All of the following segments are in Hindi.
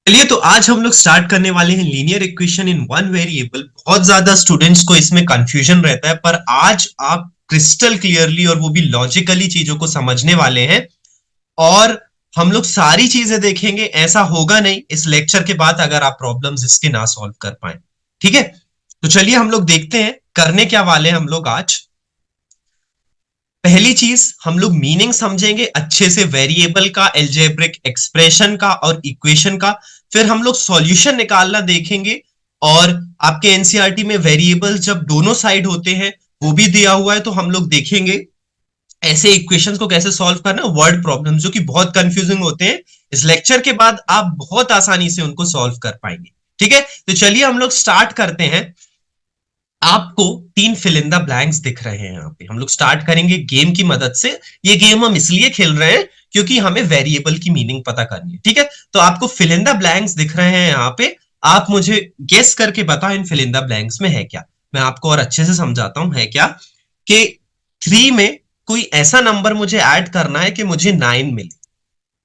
चलिए तो आज हम लोग स्टार्ट करने वाले हैं linear equation in one variable. बहुत ज्यादा स्टूडेंट्स को इसमें कंफ्यूजन रहता है, पर आज आप क्रिस्टल क्लियरली और वो भी लॉजिकली चीजों को समझने वाले हैं। और हम लोग सारी चीजें देखेंगे। ऐसा होगा नहीं इस लेक्चर के बाद अगर आप प्रॉब्लम्स इसके ना सॉल्व कर पाए। ठीक है, तो चलिए हम लोग देखते हैं करने क्या वाले हैं हम लोग आज। पहली चीज हम लोग मीनिंग समझेंगे अच्छे से, वेरिएबल का, एल्जेब्रिक एक्सप्रेशन का और इक्वेशन का। फिर हम लोग सॉल्यूशन निकालना देखेंगे। और आपके एनसीईआरटी में वेरिएबल जब दोनों साइड होते हैं वो भी दिया हुआ है, तो हम लोग देखेंगे ऐसे इक्वेशंस को कैसे सॉल्व करना, वर्ड प्रॉब्लम जो कि बहुत कंफ्यूजिंग होते हैं। इस लेक्चर के बाद आप बहुत आसानी से उनको सॉल्व कर पाएंगे। ठीक है, तो चलिए हम लोग स्टार्ट करते हैं। आपको तीन फिल इन द ब्लैंक्स दिख रहे हैं यहाँ पे। हम लोग स्टार्ट करेंगे गेम की मदद से। ये गेम हम इसलिए खेल रहे हैं क्योंकि हमें वेरिएबल की मीनिंग पता करनी है। ठीक है, तो आपको फिल इन द ब्लैंक्स दिख रहे हैं यहाँ पे। आप मुझे गेस करके बताओ इन फिल इन द ब्लैंक्स में है क्या। मैं आपको और अच्छे से समझाता हूं है क्या। कि 3 में कोई ऐसा नंबर मुझे ऐड करना है कि मुझे 9 मिले।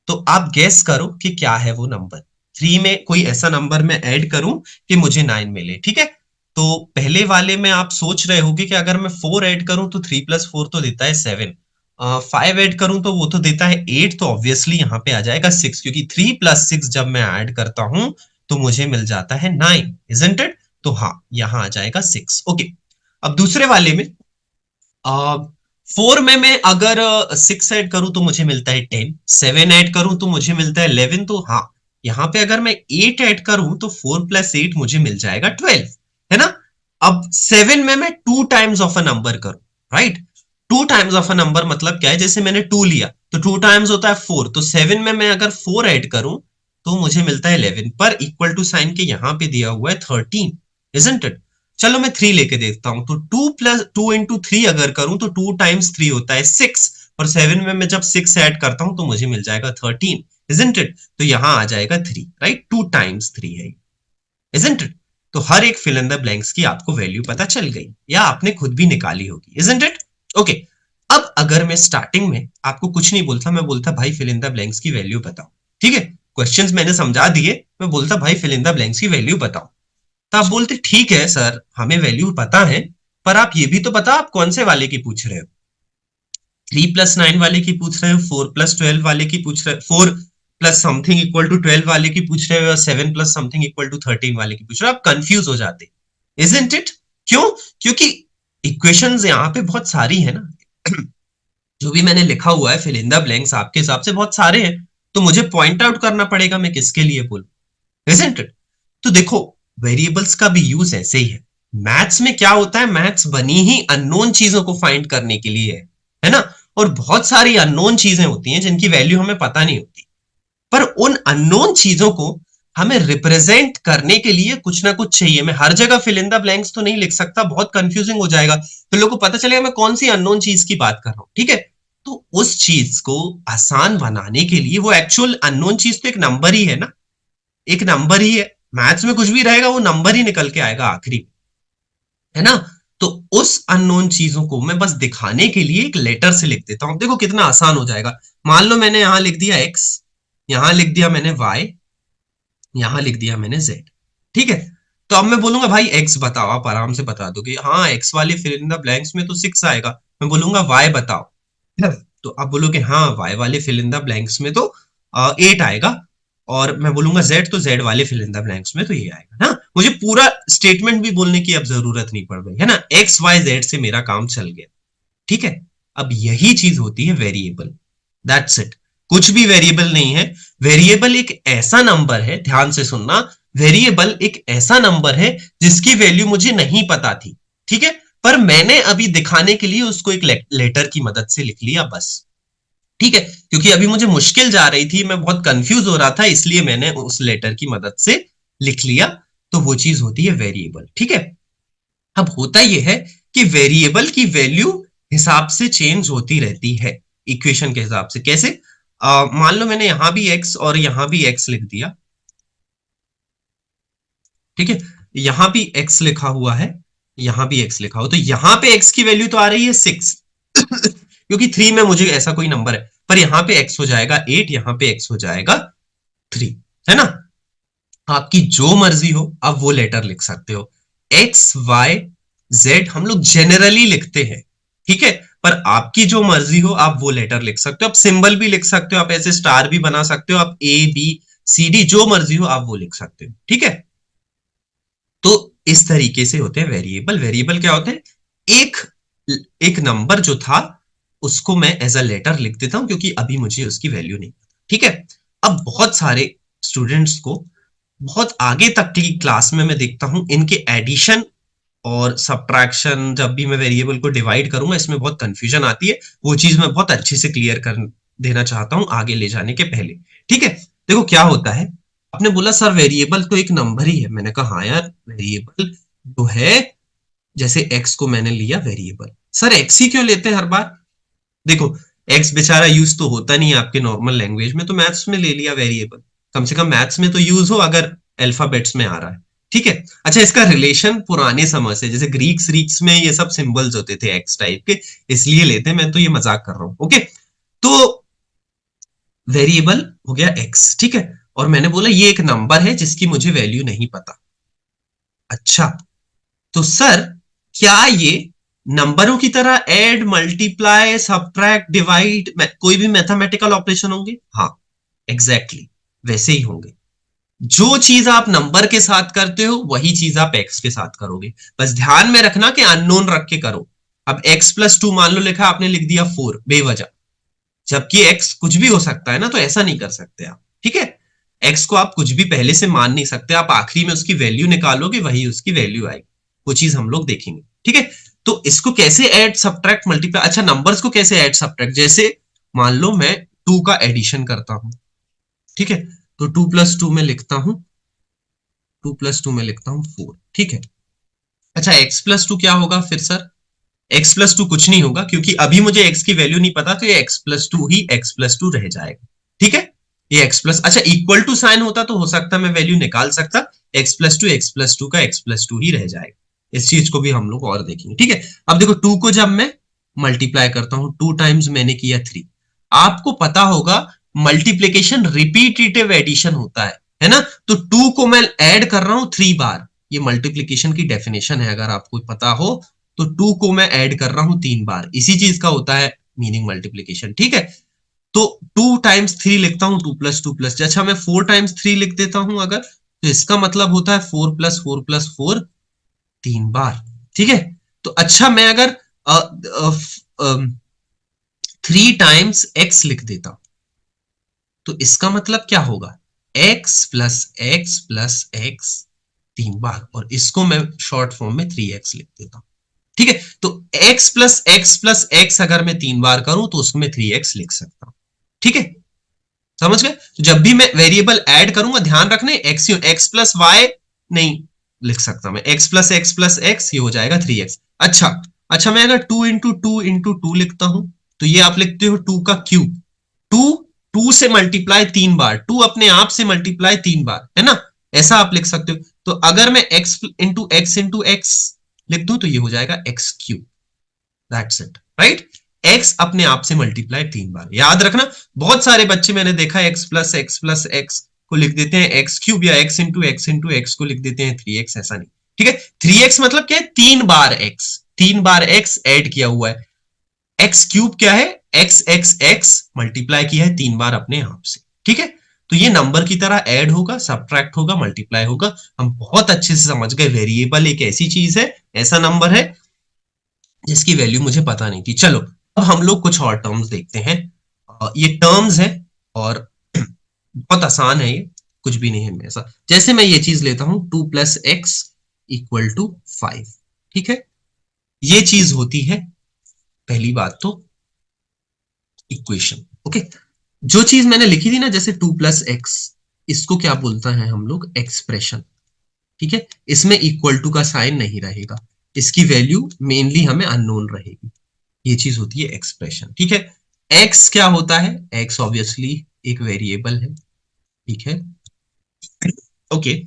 तो आप गेस करो कि क्या है वो नंबर। 3 में कोई ऐसा नंबर मैं ऐड करूं कि मुझे 9 मिले। ठीक है, तो पहले वाले में आप सोच रहे होगे कि अगर मैं 4 ऐड करूं तो 3 + 4 तो देता है 7। 5 ऐड करूं तो वो तो देता है 8। तो ऑब्वियसली यहां पे आ जाएगा 6, क्योंकि 3 + 6 जब मैं ऐड करता हूं तो मुझे मिल जाता है 9, इजंट इट। तो हाँ, यहां आ जाएगा 6। ओके, अब दूसरे वाले में 4 में मैं अगर 6 ऐड करूं तो मुझे मिलता है 10। 7 ऐड करूं तो मुझे मिलता है 11। तो हाँ, यहां पे अगर मैं 8 ऐड करूं तो 4 + 8 मुझे मिल जाएगा 12, है ना। अब 7 में मैं 2 टाइम्स ऑफ अ नंबर करूं, right. 2 times of a number मतलब क्या है, जैसे मैंने 2 लिया तो 2 टाइम्स होता है 4। तो 7 में मैं अगर 4 ऐड करूं तो मुझे मिलता है 11, पर इक्वल टू साइन के यहां पे दिया हुआ है 13, इजंट इट। चलो मैं 3 लेके देखता हूं। तो 2 + 2 × 3 अगर करूं तो 2 टाइम्स 3 होता है 6। और 7 में मैं जब 6 ऐड करता हूं तो मुझे मिल जाएगा 13, इजंट इट। तो यहां आ जाएगा 3, राइट। 2 टाइम्स 3 है, इजंट इट। तो हर एक फिल इन द ब्लैंक्स की आपको वैल्यू पता चल गई, या आपने खुद भी निकाली होगी, इजंट इट। ओके, अब अगर मैं स्टार्टिंग में आपको कुछ नहीं बोलता, मैं बोलता भाई फिल इन द ब्लैंक्स की वैल्यू बताओ। ठीक है, क्वेश्चंस मैंने समझा दिए, मैं बोलता भाई फिल इन द ब्लैंक्स की वैल्यू बताओ। तो आप बोलते ठीक है सर, हमें वैल्यू पता है, पर आप ये भी तो बताओ आप कौन से वाले की पूछ रहे हो। 3 + 9 वाले की पूछ रहे हो, 4 + 12 वाले की पूछ रहे हो, 4 + समथिंग = 12 वाले की पूछ रहे हो, 7 + समथिंग = 13 वाले की पूछ रहे हो। आप कंफ्यूज हो जाते, इजंट इट। क्यों? क्योंकि इक्वेशंस यहाँ पे बहुत सारी है ना। जो भी मैंने लिखा हुआ है फिल इन द ब्लैंक्स आपके हिसाब से बहुत सारे हैं, तो मुझे पॉइंट आउट करना पड़ेगा मैं किसके लिए बोलूं, इजंट इट। तो देखो, वेरिएबल्स का भी यूज ऐसे ही है। मैथ्स में क्या होता है, मैथ्स बनी ही अननोन चीजों को फाइंड करने के लिए है ना। और बहुत सारी अननोन चीजें होती हैं जिनकी वैल्यू हमें पता नहीं होती, पर उन अननोन चीजों को हमें रिप्रेजेंट करने के लिए कुछ ना कुछ चाहिए। मैं हर जगह फिल इन द ब्लैंक्स तो नहीं लिख सकता, बहुत कंफ्यूजिंग हो जाएगा, तो लोगों को पता चलेगा मैं कौन सी अननोन चीज की बात कर रहा हूं। ठीक है, तो उस चीज को आसान बनाने के लिए, वो एक्चुअल अननोन चीज तो एक नंबर ही है ना, एक नंबर ही है। मैथ्स में कुछ भी रहेगा वो नंबर ही निकल के आएगा आखिरी, है ना। तो उस अननोन चीजों को मैं बस दिखाने के लिए एक लेटर से लिख देता हूं। देखो कितना आसान हो जाएगा। मान लो मैंने यहां लिख दिया x, यहां लिख दिया मैंने y, यहां लिख दिया मैंने z। ठीक है, तो अब मैं बोलूंगा भाई x बताओ, आप आराम से बता दोगे हाँ x वाले फिल इन द ब्लैंक्स में तो 6 आएगा। मैं बोलूंगा y बताओ, तो आप बोलोगे हाँ y वाले फिल इन द ब्लैंक्स में तो 8 आएगा। और मैं बोलूंगा z, तो z वाले फिल इन द ब्लैंक्स में तो ये आएगा ना। मुझे पूरा स्टेटमेंट भी बोलने की अब जरूरत नहीं पड़ रही है ना, एक्स वाई जेड से मेरा काम चल गया। ठीक है, अब यही चीज होती है वेरिएबल, दैट्स इट। कुछ भी वेरिएबल नहीं है। वेरिएबल एक ऐसा नंबर है, ध्यान से सुनना, वेरिएबल एक ऐसा नंबर है जिसकी वैल्यू मुझे नहीं पता थी। ठीक है, पर मैंने अभी दिखाने के लिए उसको एक लेटर की मदद से लिख लिया बस। ठीक है, क्योंकि अभी मुझे मुश्किल जा रही थी, मैं बहुत कंफ्यूज हो रहा था, इसलिए मैंने उस लेटर की मदद से लिख लिया। तो वो चीज होती है वेरिएबल। ठीक है, अब होता यह है कि वेरिएबल की वैल्यू हिसाब से चेंज होती रहती है, इक्वेशन के हिसाब से। कैसे? मान लो मैंने यहां भी x और यहां भी x लिख दिया। ठीक है, यहां भी x लिखा हुआ है, यहां भी x लिखा हुआ, तो यहां पे x की वैल्यू तो आ रही है 6। क्योंकि 3 में मुझे ऐसा कोई नंबर है, पर यहां पे x हो जाएगा 8, यहां पे x हो जाएगा 3, है ना। आपकी जो मर्जी हो आप वो लेटर लिख सकते हो। एक्स वाई जेड हम लोग जनरली लिखते हैं, ठीक है, पर आपकी जो मर्जी हो आप वो लेटर लिख सकते हो। आप सिंबल भी लिख सकते हो, आप ऐसे स्टार भी बना सकते हो, आप ए बी सी डी जो मर्जी हो आप वो लिख सकते हो, ठीक है। तो इस तरीके से होते हैं वेरिएबल। वेरिएबल क्या होते हैं, एक एक नंबर जो था उसको मैं एज अ लेटर लिख देता हूं क्योंकि अभी मुझे उसकी वैल्यू नहीं पता, ठीक है। अब बहुत सारे स्टूडेंट्स को बहुत आगे तक की क्लास में मैं देखता हूं इनके एडिशन और सब्ट्रैक्शन, जब भी मैं वेरिएबल को डिवाइड करूंगा इसमें बहुत कंफ्यूजन आती है। वो चीज मैं बहुत अच्छे से क्लियर कर देना चाहता हूं आगे ले जाने के पहले, ठीक है। देखो क्या होता है, आपने बोला सर वेरिएबल तो एक नंबर ही है। मैंने कहा हाँ यार, वेरिएबल जो है, जैसे एक्स को मैंने लिया वेरिएबल, सर एक्स ही क्यों लेते हैं हर बार। देखो एक्स बेचारा यूज तो होता नहीं है आपके नॉर्मल लैंग्वेज में, तो मैथ्स में ले लिया वेरिएबल। कम से कम मैथ्स में तो यूज हो अगर अल्फाबेट्स में आ रहा है, ठीक है। अच्छा, इसका रिलेशन पुराने समय से, जैसे ग्रीक्स रीक्स में ये सब सिंबल्स होते थे एक्स टाइप के, इसलिए लेते हैं। मैं तो ये मजाक कर रहा हूं, ओके। तो वेरिएबल हो गया एक्स, ठीक है, और मैंने बोला ये एक नंबर है जिसकी मुझे वैल्यू नहीं पता। अच्छा, तो सर क्या ये नंबरों की तरह ऐड मल्टीप्लाई सब्ट्रैक्ट डिवाइड कोई भी मैथमेटिकल ऑपरेशन होंगे? हाँ, एग्जैक्टली exactly, वैसे ही होंगे। जो चीज आप नंबर के साथ करते हो वही चीज आप एक्स के साथ करोगे। बस ध्यान में रखना कि अननोन रख के करो। अब एक्स प्लस टू मान लो लिखा, आपने लिख दिया फोर बेवजह, जबकि एक्स कुछ भी हो सकता है ना, तो ऐसा नहीं कर सकते आप, ठीक है। एक्स को आप कुछ भी पहले से मान नहीं सकते, आप आखिरी में उसकी वैल्यू निकालोगे वही उसकी वैल्यू आएगी। वो चीज हम लोग देखेंगे, ठीक है। तो इसको कैसे ऐड सब्ट्रैक्ट मल्टीप्लाई, अच्छा नंबर्स को कैसे ऐड सब्ट्रैक्ट, जैसे मान लो मैं टू का एडिशन करता हूं, ठीक है, तो टू प्लस टू में लिखता हूं, टू प्लस टू में लिखता हूं फोर, ठीक है। अच्छा एक्स प्लस टू क्या होगा फिर सर, एक्स प्लस टू कुछ नहीं होगा क्योंकि अभी मुझे एक्स की वैल्यू नहीं पता, तो ये एक्स प्लस टू ही एक्स प्लस टू रह जाएगा, ठीक है। ये एक्स प्लस, अच्छा इक्वल टू साइन होता तो हो सकता मैं वैल्यू निकाल सकता, एक्स प्लस टू का एक्स प्लस टू ही रह जाएगा। इस चीज को भी हम लोग और देखेंगे, ठीक है। अब देखो टू को जब मैं मल्टीप्लाई करता हूं, टू टाइम्स मैंने किया थ्री। आपको पता होगा मल्टीप्लीकेशन रिपीटेटिव एडिशन होता है ना। तो टू को मैं ऐड कर रहा हूं थ्री बार, ये मल्टीप्लीकेशन की डेफिनेशन है अगर आपको पता हो। तो टू को मैं ऐड कर रहा हूं तीन बार, इसी चीज का होता है मीनिंग मल्टीप्लीकेशन, ठीक है। तो टू टाइम्स थ्री लिखता हूं, टू प्लस टू प्लस, अच्छा मैं फोर टाइम्स थ्री लिख देता हूं अगर, तो इसका मतलब होता है four plus four plus four, तीन बार, ठीक है। तो अच्छा मैं अगर थ्री टाइम्स एक्स लिख देता हूं, तो इसका मतलब क्या होगा, एक्स प्लस एक्स तीन बार, और इसको मैं शॉर्ट फॉर्म में थ्री एक्स लिख देता हूं, ठीक है। तो एक्स प्लस एक्स अगर मैं तीन बार करूं तो उसमें थ्री एक्स लिख सकता हूं, ठीक है। समझ गए, तो जब भी मैं वेरिएबल ऐड करूंगा ध्यान रखने, एक्स प्लस वाई नहीं लिख सकता मैं, एक्स प्लस एक्स ये हो जाएगा थ्री एक्स। अच्छा, अच्छा मैं अगर टू इंटू टू लिखता हूं, तो ये आप लिखते हो टू का क्यूब। टू, टू से मल्टीप्लाई तीन बार, टू अपने आप से मल्टीप्लाई तीन बार, है ना, ऐसा आप लिख सकते हो। तो अगर मैं एक्स इंटू एक्स लिख दूं तो ये हो जाएगा x cube, that's it, right. X अपने आप से मल्टीप्लाई तीन बार, याद रखना। बहुत सारे बच्चे मैंने देखा एक्स प्लस एक्स को लिख देते हैं एक्स क्यूब, या एक्स इंटू एक्स को लिख देते हैं थ्री एक्स, ऐसा नहीं, ठीक है। थ्री एक्स मतलब क्या है, तीन बार एक्स, तीन बार एक्स ऐड किया हुआ है। एक्स क्यूब क्या है, एक्स एक्स मल्टीप्लाई किया है तीन बार अपने आप से, ठीक है। तो ये नंबर की तरह ऐड होगा, सब्ट्रैक्ट होगा, मल्टीप्लाई होगा। हम बहुत अच्छे से समझ गए वेरिएबल एक ऐसी चीज है, ऐसा नंबर है जिसकी वैल्यू मुझे पता नहीं थी। चलो अब हम लोग कुछ और टर्म्स देखते हैं। ये टर्म्स है और बहुत आसान है ये, कुछ भी नहीं है ऐसा। जैसे मैं ये चीज लेता हूं two plus x equal to five, ठीक है। ये चीज होती है पहली बात तो इक्वेशन, ओके। जो चीज मैंने लिखी थी ना, जैसे टू प्लस एक्स, इसको क्या बोलता है हम लोग, एक्सप्रेशन, ठीक है। इसमें इक्वल टू का साइन नहीं रहेगा, इसकी वैल्यू मेनली हमें अननोन रहेगी, ये चीज होती है एक्सप्रेशन, ठीक है। एक्स क्या होता है, एक्स ऑब्वियसली एक वेरिएबल है, ठीक है, ओके।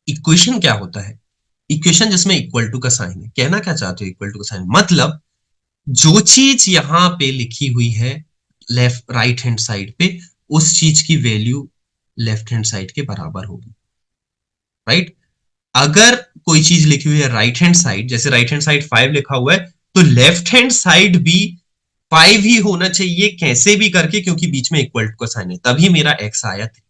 इक्वेशन क्या होता है, इक्वेशन जिसमें इक्वल टू का साइन है। कहना क्या चाहते हो इक्वल टू का साइन, मतलब जो चीज यहां पे लिखी हुई है लेफ्ट राइट हैंड साइड पे, उस चीज की वैल्यू लेफ्ट हैंड साइड के बराबर होगी, राइट। अगर कोई चीज लिखी हुई है राइट हैंड साइड, जैसे राइट हैंड साइड 5 लिखा हुआ है, तो लेफ्ट हैंड साइड भी 5 ही होना चाहिए कैसे भी करके, क्योंकि बीच में इक्वल टू का साइन है, तभी मेरा एक्स आया 3।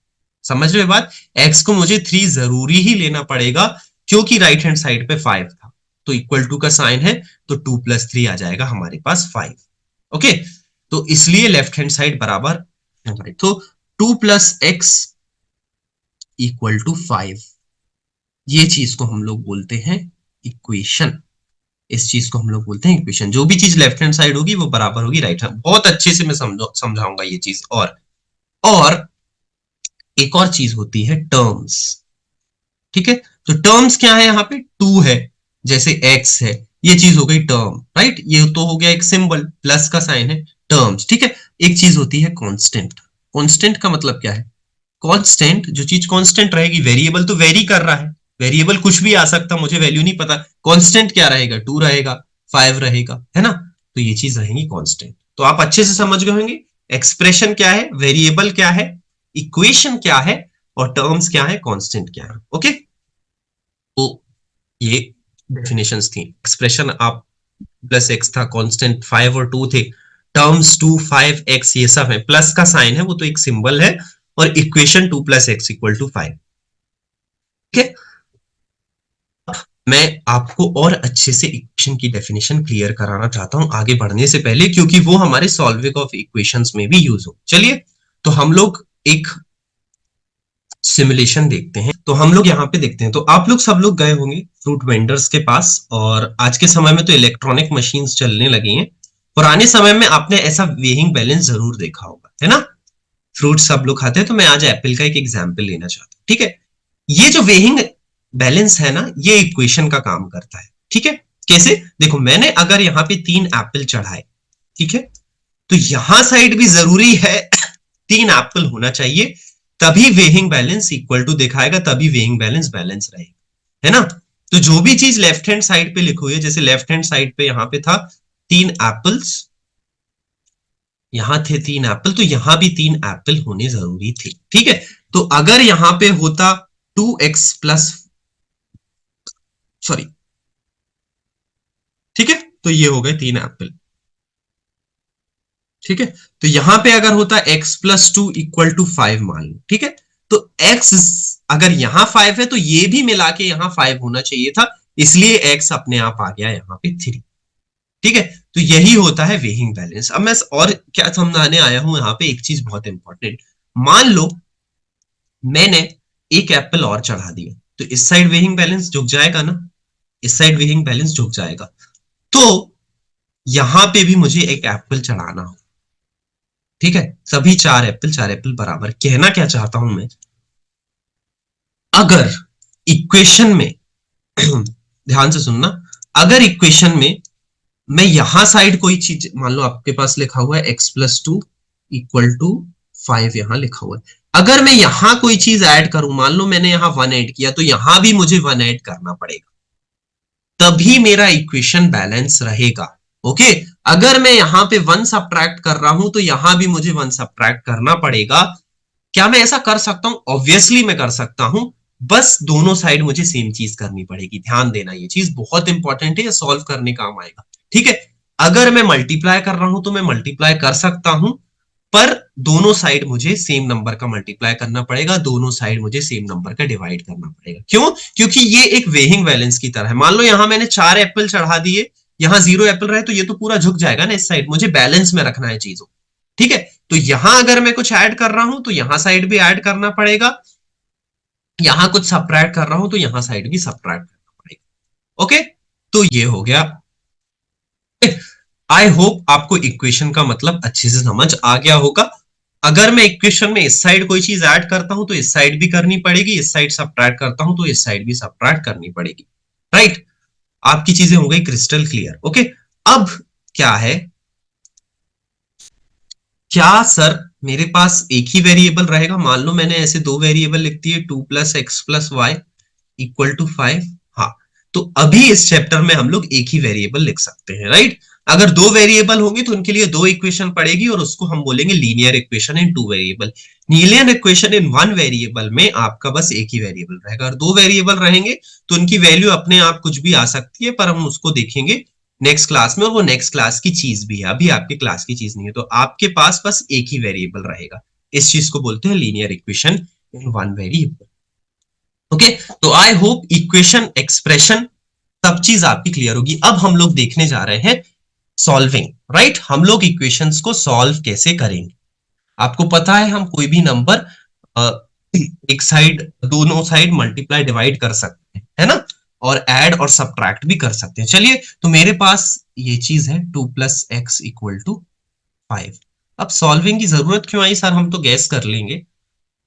समझ रहे हो बात? एक्स को मुझे 3 जरूरी ही लेना पड़ेगा, क्योंकि राइट हैंड साइड पे 5 था, तो इक्वल टू का साइन है, तो 2 + 3 आ जाएगा हमारे पास 5। ओके, तो इसलिए लेफ्ट हैंड साइड बराबर, तो 2 + x = 5, ये चीज को हम लोग बोलते हैं इक्वेशन। इस चीज को हम लोग बोलते हैं इक्वेशन। जो भी चीज लेफ्ट हैंड साइड होगी वो बराबर होगी राइट हैंड। बहुत अच्छे से मैं समझाऊंगा ये चीज। और एक और चीज होती है टर्म्स, ठीक है। तो टर्म्स क्या है, यहाँ पे 2 है, जैसे x है, ये चीज हो गई टर्म, राइट। ये तो हो गया एक सिंबल, प्लस का साइन है, टर्म्स, ठीक है। एक चीज होती है कांस्टेंट। कांस्टेंट का मतलब क्या है? कांस्टेंट, जो चीज कांस्टेंट रहेगी, वेरिएबल तो वेरी कर रहा है, वेरिएबल कुछ भी आ सकता, मुझे वैल्यू नहीं पता। कांस्टेंट क्या रहेगा? 2 रहेगा, 5 रहेगा, है ना। तो ये चीज रहेंगी कांस्टेंट। तो आप अच्छे से समझ गए होंगे एक्सप्रेशन क्या है, वेरिएबल क्या है, इक्वेशन क्या है, और टर्म्स क्या है, कांस्टेंट क्या है। ओके, तो ये डेफिनेशंस थी। एक्सप्रेशन आप +x था, कांस्टेंट 5 और 2 थे, टर्म्स 2, 5x ये सब है, प्लस का साइन है वो तो एक सिंबल है, और इक्वेशन 2 + x = 5। ठीक है, मैं आपको और अच्छे से इक्वेशन की डेफिनेशन क्लियर कराना चाहता हूं आगे बढ़ने से पहले, क्योंकि वो हमारे सॉल्विंग ऑफ इक्वेशंस में भी यूज हो। चलिए, तो हम लोग एक सिमुलेशन देखते हैं। तो हम लोग यहाँ पे देखते हैं, तो आप लोग सब लोग गए होंगे फ्रूट वेंडर्स के पास, और आज के समय में तो इलेक्ट्रॉनिक मशीन्स चलने लगी हैं। पुराने समय में आपने ऐसा वेइंग बैलेंस जरूर देखा होगा, है ना। फ्रूट सब लोग खाते हैं, तो मैं आज एप्पल का एक एग्जाम्पल लेना चाहता हूँ, ठीक है। ये जो वेइंग बैलेंस है ना, ये इक्वेशन का काम करता है, ठीक है। कैसे? देखो, मैंने अगर यहाँ पे 3 एप्पल चढ़ाए, ठीक है, तो यहां साइड भी जरूरी है 3 एप्पल होना चाहिए, तभी वेइंग बैलेंस इक्वल टू दिखाएगा, तभी वेइंग बैलेंस बैलेंस रहेगा, है ना। तो जो भी चीज लेफ्ट हैंड साइड पे लिखी हुई है, जैसे लेफ्ट हैंड साइड पे यहां पे था 3 एप्पल्स, यहां थे 3 एप्पल, तो यहां भी 3 एप्पल होने जरूरी थे, ठीक है। तो अगर यहां पे होता 2x प्लस, सॉरी, ठीक है, तो ये हो गए 3 एप्पल, ठीक है। तो यहां पे अगर होता x + 2 = 5 मान लो, ठीक है। तो x अगर यहां 5 है, तो ये भी मिला के यहां 5 होना चाहिए था, इसलिए x अपने आप आ गया यहां पे 3, ठीक है। तो यही होता है वेइंग बैलेंस। अब मैं और क्या समझाने आया हूं यहाँ पे, एक चीज बहुत इंपॉर्टेंट। मान लो मैंने एक एप्पल और चढ़ा दिया, तो इस साइड वेइंग बैलेंस झुक जाएगा ना, इस साइड वेइंग बैलेंस झुक जाएगा। तो यहां पे भी मुझे एक एप्पल चढ़ाना हो, ठीक है। सभी 4 एप्पल बराबर। कहना क्या चाहता हूं मैं, अगर इक्वेशन में ध्यान से सुनना, अगर इक्वेशन में मैं यहां साइड कोई चीज, मान लो आपके पास लिखा हुआ है x + 2 = 5, यहां लिखा हुआ है, अगर मैं यहां कोई चीज ऐड करूं, मान लो मैंने यहां 1 ऐड किया, तो यहां भी मुझे 1 ऐड करना पड़ेगा, तभी मेरा इक्वेशन बैलेंस रहेगा। ओके, अगर मैं यहां पे 1 सब्ट्रैक्ट कर रहा हूं, तो यहां भी मुझे 1 सब्ट्रैक्ट करना पड़ेगा। क्या मैं ऐसा कर सकता हूं? ऑब्वियसली मैं कर सकता हूं, बस दोनों साइड मुझे सेम चीज करनी पड़ेगी। ध्यान देना, ये चीज बहुत इंपॉर्टेंट है, सॉल्व करने काम आएगा, ठीक है। अगर मैं मल्टीप्लाई कर रहा हूं, तो मैं मल्टीप्लाई कर सकता हूं, पर दोनों साइड मुझे सेम नंबर का मल्टीप्लाई करना पड़ेगा, दोनों साइड मुझे सेम नंबर का डिवाइड करना पड़ेगा। क्यों? क्योंकि ये एक वेइंग बैलेंस की तरह है। मान लो यहां मैंने 4 एप्पल चढ़ा दिए, यहां 0 एप्पल रहे, तो ये तो पूरा झुक जाएगा ना इस साइड, मुझे बैलेंस में रखना है चीजों, ठीक है। तो यहां अगर मैं कुछ ऐड कर रहा हूं, तो यहां साइड भी ऐड करना पड़ेगा, यहां कुछ सब्ट्रैक्ट कर रहा हूं, तो यहां साइड भी सब्ट्रैक्ट करना पड़ेगा। ओके, तो ये हो गया। आई होप आपको इक्वेशन का मतलब अच्छे से समझ आ गया होगा। अगर मैं इक्वेशन में इस साइड कोई चीज ऐड करता हूं, तो इस साइड भी करनी पड़ेगी, इस साइड सब्ट्रैक्ट करता हूं, तो इस साइड भी सब्ट्रैक्ट करनी पड़ेगी, राइट। आपकी चीजें हो गई क्रिस्टल क्लियर। ओके, अब क्या है, क्या सर मेरे पास एक ही वेरिएबल रहेगा? मान लो मैंने ऐसे 2 वेरिएबल लिख दिए, 2 + x + y = 5। हाँ, तो अभी इस चैप्टर में हम लोग एक ही वेरिएबल लिख सकते हैं, राइट। अगर दो वेरिएबल होंगे तो उनके लिए दो इक्वेशन पड़ेगी और उसको हम बोलेंगे linear equation in two variable. Linear equation in one variable में आपका बस एक ही वेरिएबल रहेगा। और दो वेरिएबल रहेंगे तो उनकी वैल्यू अपने आप कुछ भी आ सकती है, पर हम उसको देखेंगे नेक्स्ट क्लास में, और वो नेक्स्ट क्लास की चीज भी है, अभी आपके क्लास की चीज नहीं है। तो आपके पास बस एक ही वेरिएबल रहेगा। इस चीज को बोलते हैं linear equation in one variable. Okay, तो आई होप इक्वेशन, एक्सप्रेशन, सब चीज आपकी क्लियर होगी। अब हम लोग देखने जा रहे हैं सॉल्विंग। राइट, हम लोग इक्वेशंस को सॉल्व कैसे करेंगे। आपको पता है हम कोई भी नंबर एक साइड, दोनों साइड मल्टीप्लाई डिवाइड कर सकते हैं, है ना, और ऐड और सब्ट्रैक्ट भी कर सकते हैं। चलिए, तो मेरे पास ये चीज है 2 + x = 5। अब सॉल्विंग की जरूरत क्यों आई सर, हम तो गैस कर लेंगे।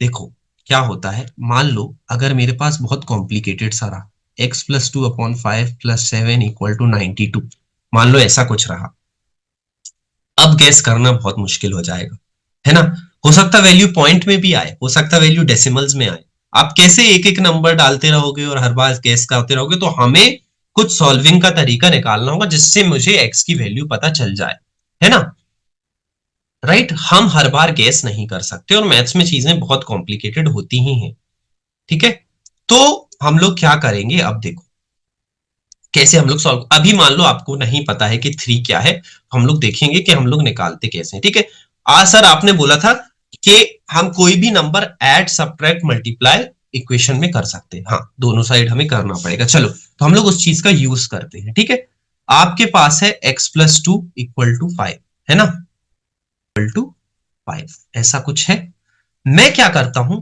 देखो क्या होता है, मान लो अगर मेरे पास बहुत कॉम्प्लिकेटेड सारा x + 2/5 + 7 = 92, मान लो ऐसा कुछ रहा, अब गैस करना बहुत मुश्किल हो जाएगा, है ना। हो सकता वैल्यू पॉइंट में भी आए, हो सकता वैल्यू डेसिमल्स में आए। आप कैसे एक एक नंबर डालते रहोगे और हर बार गैस करते रहोगे, तो हमें कुछ सॉल्विंग का तरीका निकालना होगा जिससे मुझे एक्स की वैल्यू पता चल जाए, है ना। राइट, हम हर बार गैस नहीं कर सकते और मैथ्स में चीजें बहुत कॉम्प्लिकेटेड होती ही हैं। ठीक है, तो हम लोग क्या करेंगे, अब देखो कैसे हम लोग सॉल्व। अभी मान लो आपको नहीं पता है कि 3 क्या है, हम लोग देखेंगे कि हम लोग निकालते कैसे हैं। ठीक है, सर आपने बोला था कि हम कोई भी number add, subtract, multiply equation में कर सकते हैं। हाँ, दोनों साइड हमें करना पड़ेगा। चलो, तो हम लोग उस चीज का यूज करते हैं। ठीक है, आपके पास है x + 2 = 5, है ना, = 5, ऐसा कुछ है। मैं क्या करता हूं,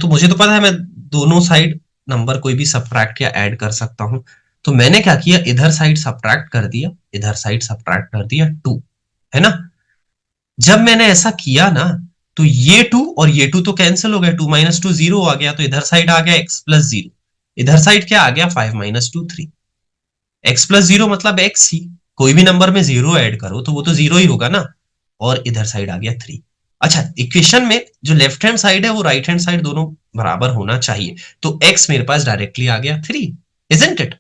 मुझे तो पता है मैं दोनों साइड नंबर कोई भी सब्ट्रैक्ट या ऐड कर सकता हूं। तो मैंने क्या किया, इधर साइड सब्ट्रैक्ट कर दिया, इधर साइड सब्ट्रैक्ट कर दिया 2, है ना। जब मैंने ऐसा किया ना, तो ये 2 और ये 2 तो कैंसिल हो गया, 2 - 2 0 आ गया, तो इधर साइड आ गया x + 0, इधर साइड क्या आ गया 5 - 2 3। x + 0 मतलब x ही, कोई भी नंबर में 0 ऐड करो तो वो तो 0 ही होगा ना। और इधर साइड आ गया 3। अच्छा, इक्वेशन में जो लेफ्ट हैंड साइड है वो राइट हैंड साइड दोनों बराबर होना चाहिए, तो x मेरे पास डायरेक्टली आ गया 3, इजंट इट।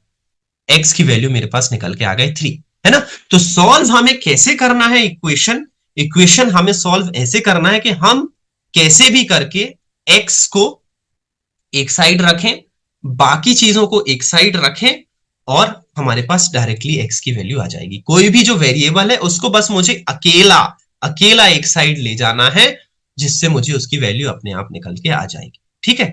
x की वैल्यू मेरे पास निकल के आ गई 3, है ना। तो सॉल्व हमें कैसे करना है इक्वेशन, इक्वेशन हमें सॉल्व ऐसे करना है कि हम कैसे भी करके x को एक साइड रखें, बाकी चीजों को एक साइड रखें, और हमारे पास डायरेक्टली x की वैल्यू आ जाएगी। कोई भी जो वेरिएबल है उसको बस मुझे अकेला अकेला एक साइड ले जाना है, जिससे मुझे उसकी वैल्यू अपने आप निकल के आ जाएगी। ठीक है,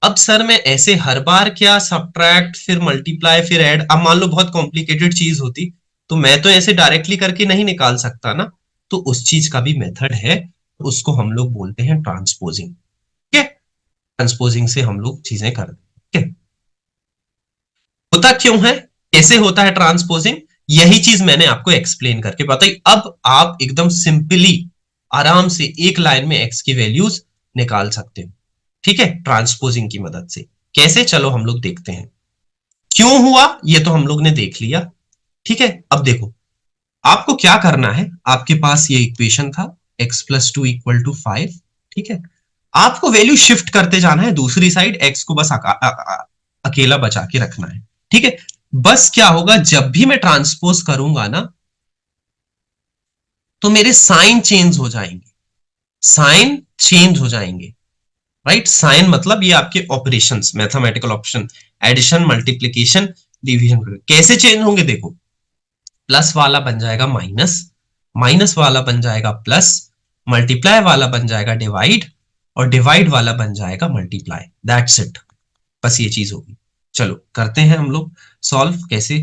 अब सर मैं ऐसे हर बार क्या सब्ट्रैक्ट फिर मल्टीप्लाई फिर ऐड, अब मान लो बहुत कॉम्प्लिकेटेड चीज होती तो मैं तो ऐसे डायरेक्टली करके नहीं निकाल सकता ना। तो उस चीज का भी मेथड है, उसको हम लोग बोलते हैं ट्रांसपोजिंग। ठीक है, ट्रांसपोजिंग से हम लोग चीजें करते हैं। होता क्यों है, कैसे होता है ट्रांसपोजिंग, यही चीज मैंने आपको एक्सप्लेन करके बताई। अब आप एकदम सिंपली आराम से एक लाइन में एक्स की वैल्यूज निकाल सकते हो। ठीक है, ट्रांसपोजिंग की मदद से कैसे, चलो हम लोग देखते हैं। क्यों हुआ ये तो हम लोग ने देख लिया। ठीक है, अब देखो आपको क्या करना है, आपके पास ये इक्वेशन था x + 2 = 5। ठीक है, आपको वैल्यू शिफ्ट करते जाना है दूसरी साइड, x को बस अकेला बचा के रखना है। ठीक है, बस क्या होगा, जब भी मैं ट्रांसपोज करूंगा ना, तो मेरे साइन चेंज हो जाएंगे, साइन चेंज हो जाएंगे। राइट, साइन मतलब ये आपके operations, mathematical option, addition, multiplication, division, कैसे चेंज होंगे देखो। प्लस वाला बन जाएगा माइनस, माइनस वाला बन जाएगा प्लस, मल्टीप्लाई वाला बन जाएगा डिवाइड, और डिवाइड वाला बन जाएगा मल्टीप्लाई। दैट्स इट, बस ये चीज होगी। चलो करते हैं हम लोग सॉल्व कैसे।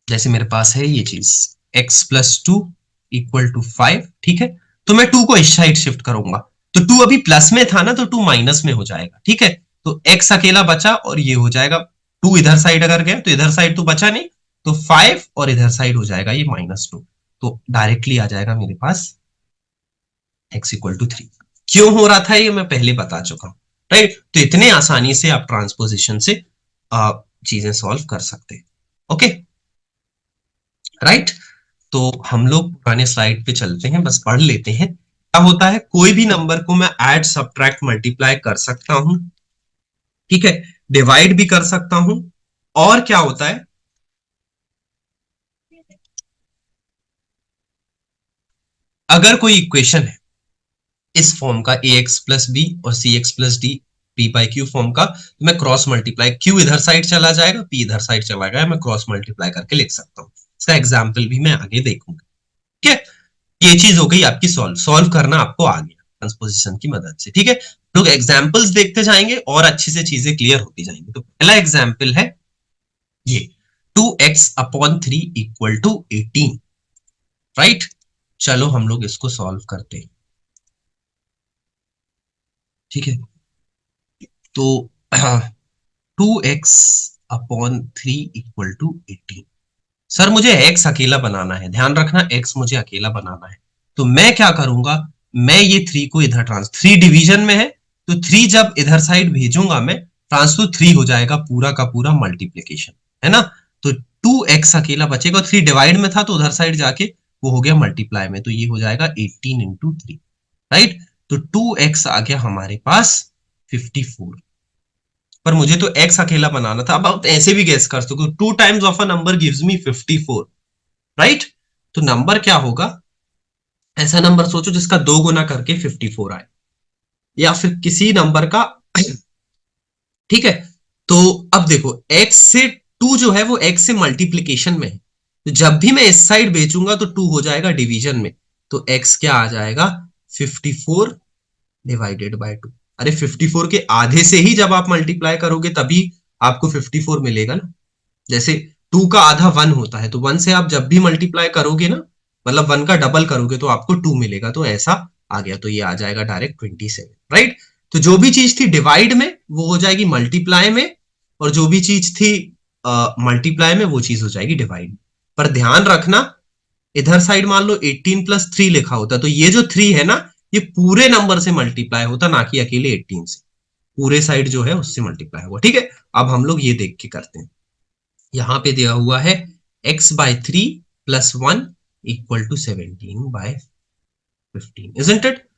जैसे मेरे पास है ये चीज x + 2 = 5। ठीक है, तो मैं 2 को इस साइड शिफ्ट करूंगा, तो 2 अभी प्लस में था ना, तो 2 माइनस में हो जाएगा। ठीक है, तो x अकेला बचा और ये हो जाएगा 2 इधर साइड अगर गया तो इधर साइड तो बचा नहीं, तो 5 और इधर साइड हो जाएगा ये -2, तो डायरेक्टली आ जाएगा मेरे पास x = 3। क्यों हो रहा था ये मैं पहले बता चुका हूं। राइट, तो इतने आसानी से आप ट्रांसपोजिशन से चीजें सॉल्व कर सकते हैं। ओके, राइट, तो हम लोग पुराने स्लाइड पे चलते हैं, बस पढ़ लेते हैं क्या होता है। कोई भी नंबर को मैं ऐड, सब्ट्रैक्ट, मल्टीप्लाई कर सकता हूं। ठीक है, डिवाइड भी कर सकता हूं, और क्या होता है, अगर कोई इक्वेशन है इस फॉर्म का ए एक्स प्लस बी और c x plus d p by q form का, तो मैं क्रॉस मल्टीप्लाई, क्यू इधर साइड चला जाएगा, पी इधर साइड चला जाएगा, मैं क्रॉस मल्टीप्लाई करके लिख सकता हूँ। इसका एग्जाम्पल भी मैं आगे देखूंगा। ठीक है, ये चीज हो गई आपकी सॉल्व, सॉल्व करना आपको आ गया ट्रांसपोजिशन की मदद से। ठीक है, लोग एग्जाम्पल्स देखते जाएंगे और अच्छे से चीजें क्लियर होती जाएंगी। तो पहला एग्जाम्पल है ये 2x/3 इक्वल टू 18, राइट। चलो हम लोग इसको सॉल्व करते हैं। ठीक है, तो 2x/3 इक्वल टू 18। सर मुझे x अकेला बनाना है, ध्यान रखना x मुझे अकेला बनाना है। तो मैं क्या करूंगा, मैं ये 3 को इधर ट्रांस, 3 डिवीजन में है, तो 3 जब इधर साइड भेजूंगा मैं, ट्रांसफर 3 हो जाएगा पूरा का पूरा मल्टीप्लीकेशन, है ना। तो 2x अकेला बचेगा, 3 डिवाइड में था तो उधर साइड जाके वो हो गया मल्टीप्लाई में, तो ये हो जाएगा 18 इंटू 3, राइट। तो 2x आ गया हमारे पास 54। पर मुझे तो x अकेला बनाना था। अब आप ऐसे भी गेस कर सकते हो, 2 times of a number gives me 54, right. तो नंबर क्या होगा, ऐसा नंबर सोचो जिसका 2 गुना करके 54 आए, या फिर किसी नंबर का। ठीक है, तो अब देखो x से 2 जो है वो x से मल्टीप्लीकेशन में है, तो जब भी मैं इस साइड बेचूंगा तो 2 हो जाएगा डिवीजन में, तो x क्या आ जाएगा 54 डिवाइडेड बाय 2। अरे 54 के आधे से ही जब आप मल्टीप्लाई करोगे तभी आपको 54 मिलेगा ना। जैसे 2 का आधा 1 होता है, तो 1 से आप जब भी मल्टीप्लाई करोगे ना, मतलब 1 का डबल करोगे तो आपको 2 मिलेगा, तो ऐसा आ गया, तो ये आ जाएगा डायरेक्ट 27, राइट। तो जो भी चीज थी डिवाइड में वो हो जाएगी मल्टीप्लाई में, और जो भी चीज थी मल्टीप्लाई में वो चीज हो जाएगी डिवाइड। पर ध्यान रखना, इधर साइड मान लो 18 प्लस 3 लिखा होता, तो ये जो 3 है ना, ये पूरे नंबर से मल्टीप्लाई होता, ना कि अकेले 18 से, पूरे साइड जो है उससे मल्टीप्लाई हुआ। ठीक है, अब हम लोग ये देख के करते हैं। यहां पे दिया हुआ है x/3 plus 1 equal to 17/15, isn't it.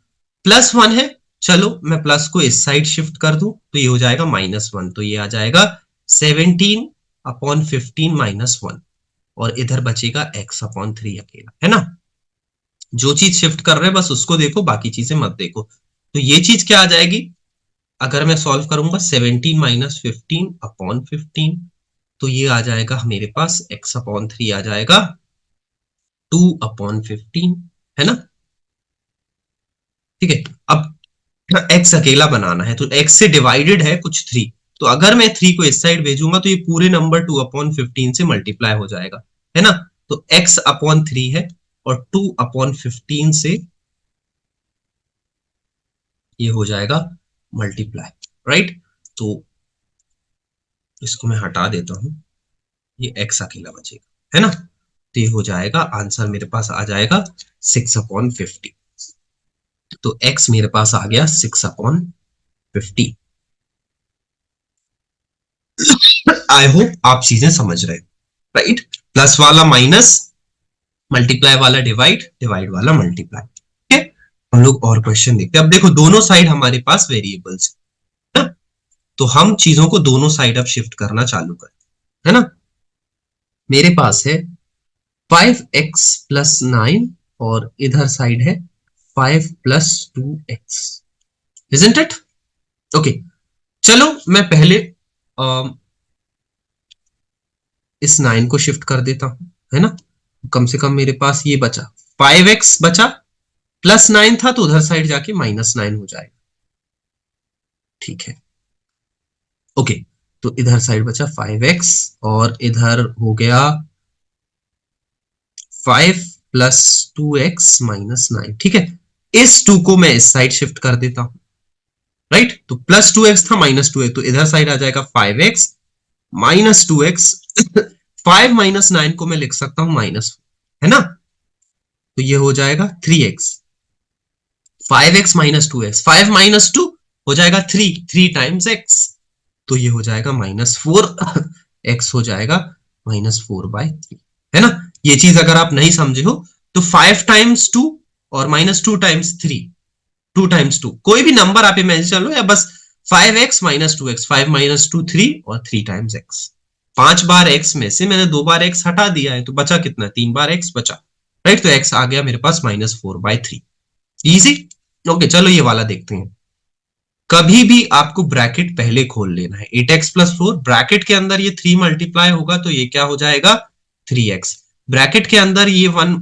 Plus 1 है, चलो मैं प्लस को इस साइड शिफ्ट कर दूं तो ये हो जाएगा -1, तो ये आ जाएगा 17/15 -1, और इधर बचेगा x/3 अकेला, है ना। जो चीज शिफ्ट कर रहे हैं बस उसको देखो, बाकी चीजें मत देखो। तो ये चीज क्या आ जाएगी, अगर मैं सॉल्व करूंगा 17 -15/15, तो ये आ जाएगा मेरे पास x/3 आ जाएगा 2/15, है ना। ठीक है, अब x अकेला बनाना है, तो x से डिवाइडेड है कुछ 3, तो अगर मैं 3 को इस साइड भेजूंगा तो ये पूरे नंबर 2/15 से मल्टीप्लाई हो जाएगा, है ना। तो x/3 है और 2/15 से ये हो जाएगा मल्टीप्लाई, राइट। तो इसको मैं हटा देता हूं, ये x अकेला बचेगा, है ना। तो ये हो जाएगा, आंसर मेरे पास आ जाएगा 6/50। तो x मेरे पास आ गया 6/50। आई होप आप चीजें समझ रहे हैं, राइट। प्लस वाला माइनस, मल्टीप्लाई वाला डिवाइड, डिवाइड वाला मल्टीप्लाई। ठीक है, हम लोग और क्वेश्चन देखते हैं। अब देखो दोनों साइड हमारे पास वेरिएबल्स है ना, तो हम चीजों को दोनों साइड अब शिफ्ट करना चालू करें, है ना। मेरे पास है 5x+9 और इधर साइड है 5+2x, इजंट इट। ओके, चलो मैं पहले इस 9 को शिफ्ट कर देता हूं, है ना। कम से कम मेरे पास ये बचा 5x बचा, +9 था तो उधर साइड जाके -9 हो जाएगा। ठीक है, ओके, तो इधर साइड बचा 5x और इधर हो गया 5+2x-9। ठीक है, इस 2 को मैं इस साइड शिफ्ट कर देता हूं, राइट। तो +2x था -2x, तो इधर साइड आ जाएगा 5x -2x। 5 -9 को मैं लिख सकता हूं -4, है ना। तो ये हो जाएगा 3x, 5x -2x, 5 -2 हो जाएगा 3 टाइम्स x, तो ये हो जाएगा -4। x हो जाएगा -4/3, है ना। ये चीज अगर आप नहीं समझे हो तो 5 टाइम्स 2 और -2 टाइम्स 3, 2 टाइम्स 2 कोई भी नंबर आप इमेजिन कर लो, या बस 5x -2x, 5 -2 3 और 3 टाइम्स x। 5 बार x में से मैंने 2 बार x हटा दिया है, तो बचा कितना, 3 बार x बचा, राइट। तो x आ गया मेरे पास -4/3। इजी। ओके, चलो ये वाला देखते हैं। कभी भी आपको ब्रैकेट पहले खोल लेना है। 8x + 4 ब्रैकेट के अंदर ये 3 मल्टीप्लाई होगा तो ये क्या हो जाएगा 3x। ब्रैकेट के अंदर ये 1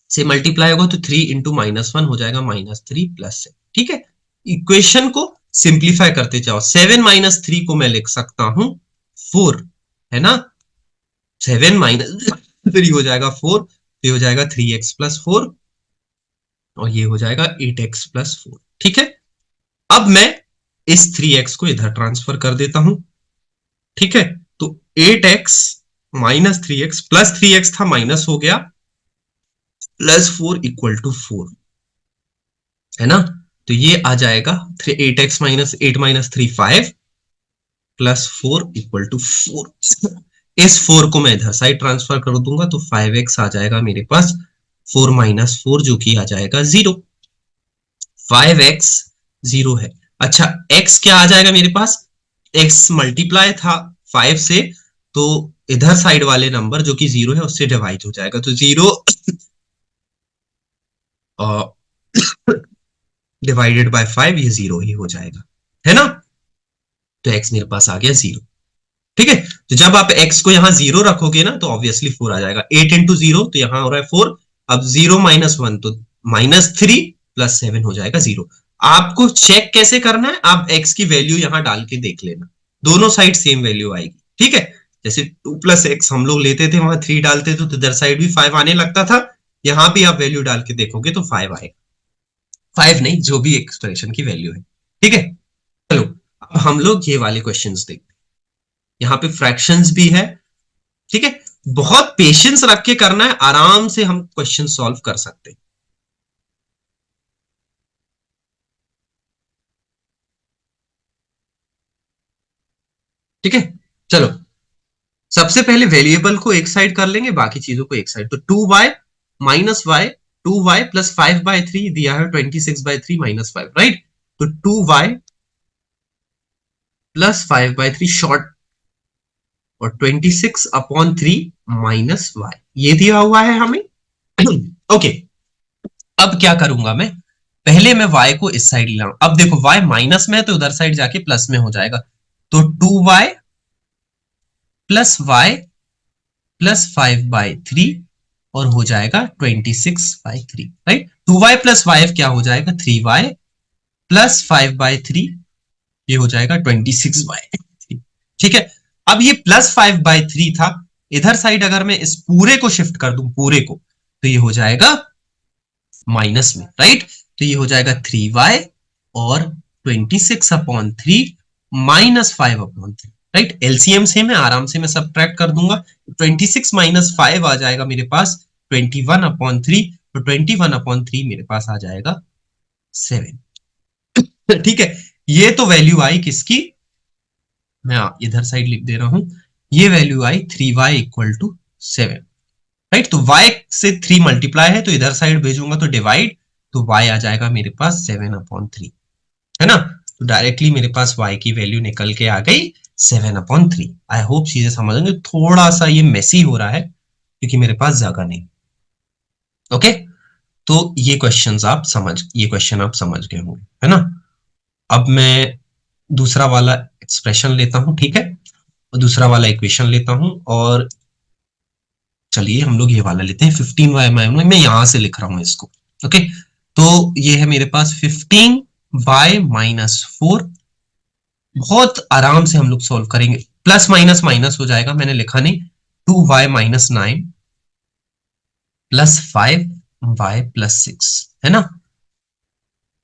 से मल्टीप्लाई होगा तो 3 इंटू -1 हो जाएगा -3 +7। ठीक है, इक्वेशन को सिंप्लीफाई करते जाओ। 7 - 3 को मैं लिख सकता हूं 4, है ना। 7 - 3 हो जाएगा 4, ये हो जाएगा 3x + 4 और ये हो जाएगा 8x + 4। ठीक है, अब मैं इस 3x को इधर ट्रांसफर कर देता हूं। ठीक है, तो 8x - 3x प्लस 3x था माइनस हो गया +4 = 4, है ना। तो ये आ जाएगा 8x - 8 - 3 5 +4 = 4। इस 4 को मैं इधर साइड ट्रांसफर कर दूंगा तो 5x आ जाएगा मेरे पास 4 - 4 जो कि आ जाएगा 0। 5x 0 है। अच्छा, x क्या आ जाएगा मेरे पास, x मल्टीप्लाई था 5 से, तो इधर साइड वाले नंबर जो कि 0 है उससे डिवाइड हो जाएगा तो 0 डिवाइडेड बाय 5 ये 0 ही हो जाएगा, है ना। तो x मेरे पास आ गया 0। ठीक है, तो जब आप x को यहां 0 रखोगे ना तो ऑब्वियसली 4 आ जाएगा। 8 इंटू 0 तो यहां हो रहा है 4। अब 0 - 1 तो -3 + 7 हो जाएगा 0। आपको चेक कैसे करना है, आप x की वैल्यू यहां डाल के देख लेना, दोनों साइड सेम वैल्यू आएगी। ठीक है, जैसे 2 + x हम लोग लेते थे वहां 3 डालते थे तो इधर साइड भी 5 आने लगता था। यहां भी आप वैल्यू डाल के देखोगे तो 5 आएगा। 5 नहीं, जो भी एक्सप्रेशन की वैल्यू है। ठीक है, चलो अब हम लोग ये वाले क्वेश्चंस देखते हैं। यहाँ पे फ्रैक्शंस भी है। ठीक है, बहुत पेशेंस रख के करना है, आराम से हम क्वेश्चन सॉल्व कर सकते हैं। ठीक है, चलो सबसे पहले वेरिएबल को एक साइड कर लेंगे, बाकी चीजों को एक साइड। तो 2y - y 2y + 5/3 दिया है 26/3 - 5, राइट। तो 2y + 5/3 शॉर्ट और 26/3 - y ये दिया हुआ है हमें। ओके, अब क्या करूंगा मैं, पहले मैं y को इस साइड लाऊं। अब देखो y माइनस में है तो उधर साइड जाके प्लस में हो जाएगा। तो 2y + y + 5/3 और हो जाएगा 26/3, राइट। 2y + y क्या हो जाएगा 3y + 5/3 ये हो जाएगा 26/3। ठीक है, अब ये +5/3 था, इधर साइड अगर मैं इस पूरे को शिफ्ट कर दूं पूरे को तो ये हो जाएगा माइनस में, राइट। तो ये हो जाएगा 3y और 26/3 -5/3, राइट। एलसीएम से मैं आराम से मैं सब्ट्रैक्ट कर दूंगा। 26 - 5 आ जाएगा मेरे पास 21/3, तो 21/3 मेरे पास आ जाएगा 7। ठीक है, ये तो वैल्यू आई किसकी, मैं इधर साइड लिख दे रहा हूं, ये वैल्यू आई 3y = 7, राइट। तो y से 3 मल्टीप्लाई है तो इधर साइड भेजूंगा तो डिवाइड, तो y आ जाएगा मेरे पास 7/3, है ना। तो डायरेक्टली मेरे पास y की वैल्यू निकल के आ गई 7/3। आई होप चीजें समझ गए। थोड़ा सा ये मेसी हो रहा है क्योंकि मेरे पास जगह नहीं। ओके, तो ये क्वेश्चन आप समझ गए होंगे, है ना। अब मैं दूसरा वाला एक्सप्रेशन लेता हूं, ठीक है, और दूसरा वाला इक्वेशन लेता हूं। और चलिए हम लोग ये वाला लेते हैं 15y, मैं यहां से लिख रहा हूं इसको। ओके, तो ये है मेरे पास 15y - 4। बहुत आराम से हम लोग सॉल्व करेंगे, प्लस माइनस माइनस हो जाएगा, मैंने लिखा नहीं। 2y - 9 + 5y + 6, है ना।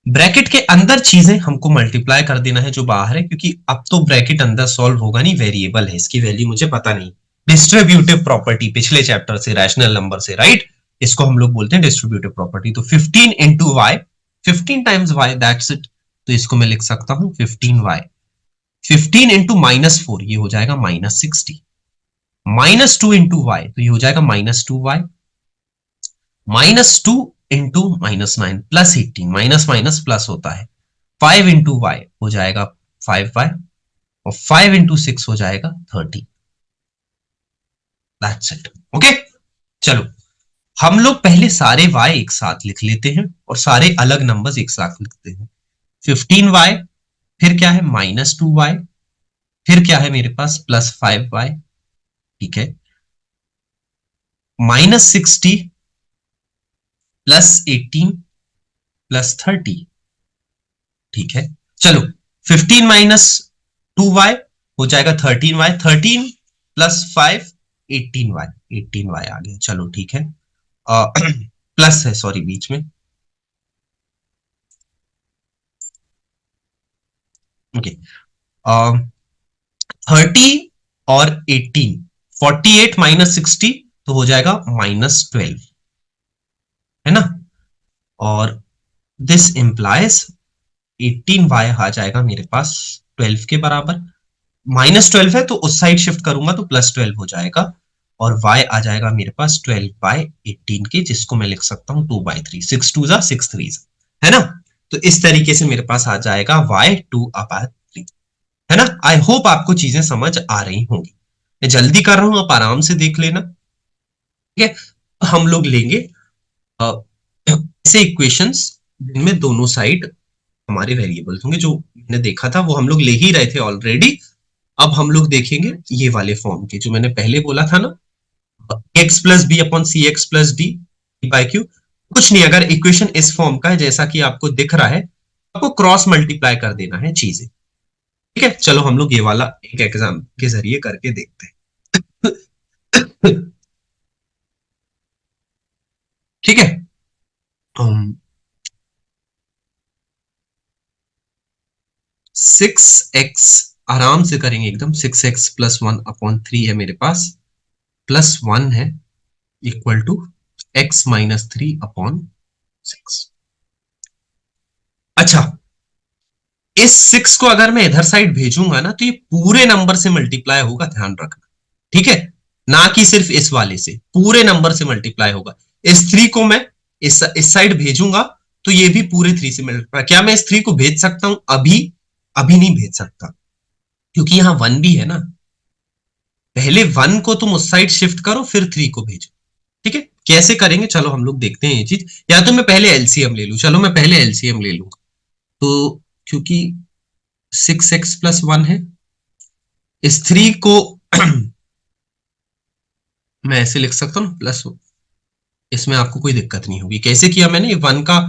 ब्रैकेट के अंदर चीजें हमको मल्टीप्लाई कर देना है जो बाहर है, क्योंकि अब तो ब्रैकेट अंदर सॉल्व होगा नहीं, वेरिएबल है, इसकी वैल्यू मुझे पता नहीं। डिस्ट्रीब्यूटिव प्रॉपर्टी पिछले चैप्टर से, रैशनल नंबर से, राइट। इसको हम लोग बोलते हैं डिस्ट्रीब्यूटिव प्रॉपर्टी। तो 15 × y, 15 times y, that's it. तो इसको मैं लिख सकता हूं 15y। 15 × -4 ये हो जाएगा -60। -2 × y तो ये हो जाएगा -2y। -2 × -9 +18, माइनस माइनस प्लस होता है। 5 × y हो जाएगा 5y और 5 × 6 हो जाएगा 30। That's it. ओके, चलो हम लोग पहले सारे y एक साथ लिख लेते हैं और सारे अलग नंबर्स एक साथ लिखते हैं। 15y, फिर क्या है -2y, फिर क्या है मेरे पास +5y, ठीक है, -60 +18 +30, ठीक है। चलो 15 -2y हो जाएगा 13y, 13 +5 18y, 18y आ गया। चलो ठीक है, प्लस है सॉरी बीच में, ओके। 30 और 18, 48 -60 तो हो जाएगा -12, है ना। और दिस इंप्लाइज 18y आ जाएगा मेरे पास 12 के बराबर। -12 है तो उस साइड शिफ्ट करूंगा तो +12 हो जाएगा, और y आ जाएगा मेरे पास 12/18 के, जिसको मैं लिख सकता हूँ 2/3, 6 2 6 3, है ना। तो इस तरीके से मेरे पास आ जाएगा y 2/3, है ना। आई होप आपको चीजें समझ आ रही होंगी। मैं जल्दी कर रहा हूं, आप आराम से देख लेना, ठीक है। हम लोग लेंगे अ, ऐसे इक्वेशंस जिनमें दोनों साइड हमारे वेरिएबल्स होंगे। जो मैंने देखा था वो हम लोग ले ही रहे थे ऑलरेडी। अब हम लोग देखेंगे ये वाले फॉर्म के, जो मैंने पहले बोला था ना, x plus b upon c x plus d by q. कुछ नहीं, अगर इक्वेशन इस फॉर्म का है जैसा कि आपको दिख रहा है, आपको क्रॉस मल्टीप्लाई कर देना है चीजें, ठीक है। चलो हम लोग ये वाला एक एग्जाम के जरिए करके देखते हैं। ठीक है। 6x आराम से करेंगे एकदम। 6x +1/3 है मेरे पास, +1 है, इक्वल टू x-3/6। अच्छा, इस 6 को अगर मैं इधर साइड भेजूंगा ना, तो ये पूरे नंबर से मल्टीप्लाई होगा, ध्यान रखना, ठीक है। ना कि सिर्फ इस वाले से, पूरे नंबर से मल्टीप्लाई होगा। इस 3 को मैं इस साइड भेजूंगा तो ये भी पूरे 3 से मल्टीप्लाई। क्या मैं इस 3 को भेज सकता हूं अभी? अभी नहीं भेज सकता, क्योंकि यहां 1 भी है ना। पहले 1 को तुम उस साइड शिफ्ट करो, फिर 3 को भेजो, ठीक है। कैसे करेंगे चलो हम लोग देखते हैं ये चीज। या तो मैं पहले एलसीएम ले लूं, चलो मैं पहले एलसीएम ले लूंगा। तो क्योंकि 6x +1 है, इस 3 को मैं ऐसे लिख सकता हूँ प्लस, इसमें आपको कोई दिक्कत नहीं होगी। कैसे किया मैंने, 1 का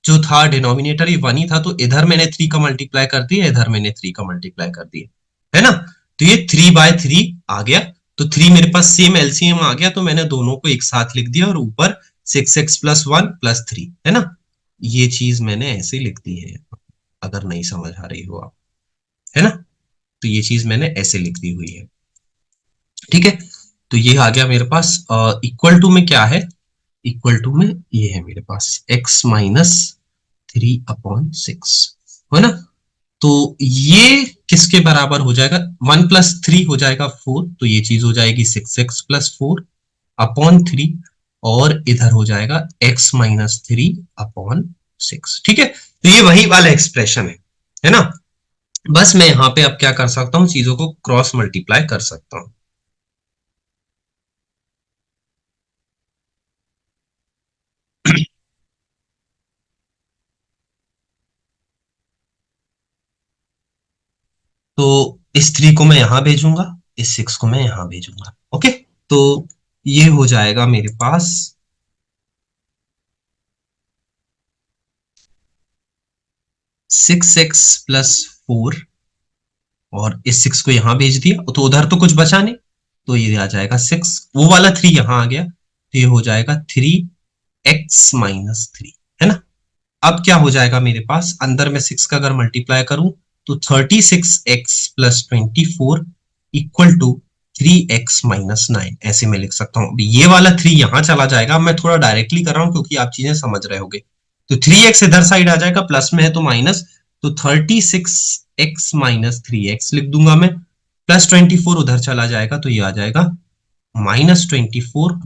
जो था डिनोमिनेटर ये 1 ही था, तो इधर मैंने 3 का मल्टीप्लाई कर दिया, इधर मैंने 3 का मल्टीप्लाई कर दिया, है ना। तो ये 3/3 आ गया। तो 3 मेरे पास सेम एलसीएम आ गया, तो मैंने दोनों को एक साथ लिख दिया, और ऊपर 6x +1 +3, है ना। ये चीज मैंने ऐसे लिख दी है, अगर नहीं समझ आ रही हो आप, है ना। तो ये चीज मैंने ऐसे लिख दी हुई है, ठीक है। तो ये आ गया मेरे पास। इक्वल टू में क्या है, इक्वल टू में ये है मेरे पास x-3/6, है ना। तो ये किसके बराबर हो जाएगा, 1 + 3 हो जाएगा 4, तो ये चीज हो जाएगी 6x +4/3, और इधर हो जाएगा x-3/6, ठीक है। तो ये वही वाला एक्सप्रेशन है ना। बस मैं यहां पे अब क्या कर सकता हूं, चीजों को क्रॉस मल्टीप्लाई कर सकता हूं। तो इस 3 को मैं यहां भेजूंगा, इस 6 को मैं यहां भेजूंगा, ओके। तो ये हो जाएगा मेरे पास 6x +4, और इस 6 को यहां भेज दिया तो उधर तो कुछ बचा नहीं, तो ये आ जाएगा 6, वो वाला 3 यहां आ गया, तो ये हो जाएगा 3x-3, है ना। अब क्या हो जाएगा मेरे पास, अंदर में 6 का अगर मल्टीप्लाई करूं तो 36x +24 इक्वल टू 3x-9, ऐसे मैं लिख सकता हूं। ये वाला 3 यहां चला जाएगा, मैं थोड़ा डायरेक्टली कर रहा हूं क्योंकि आप चीजें समझ रहे होगे। तो 3x इधर साइड आ जाएगा, प्लस में है तो माइनस, तो 36x-3x लिख दूंगा मैं, +24 उधर चला जाएगा, तो ये आ जाएगा -24 -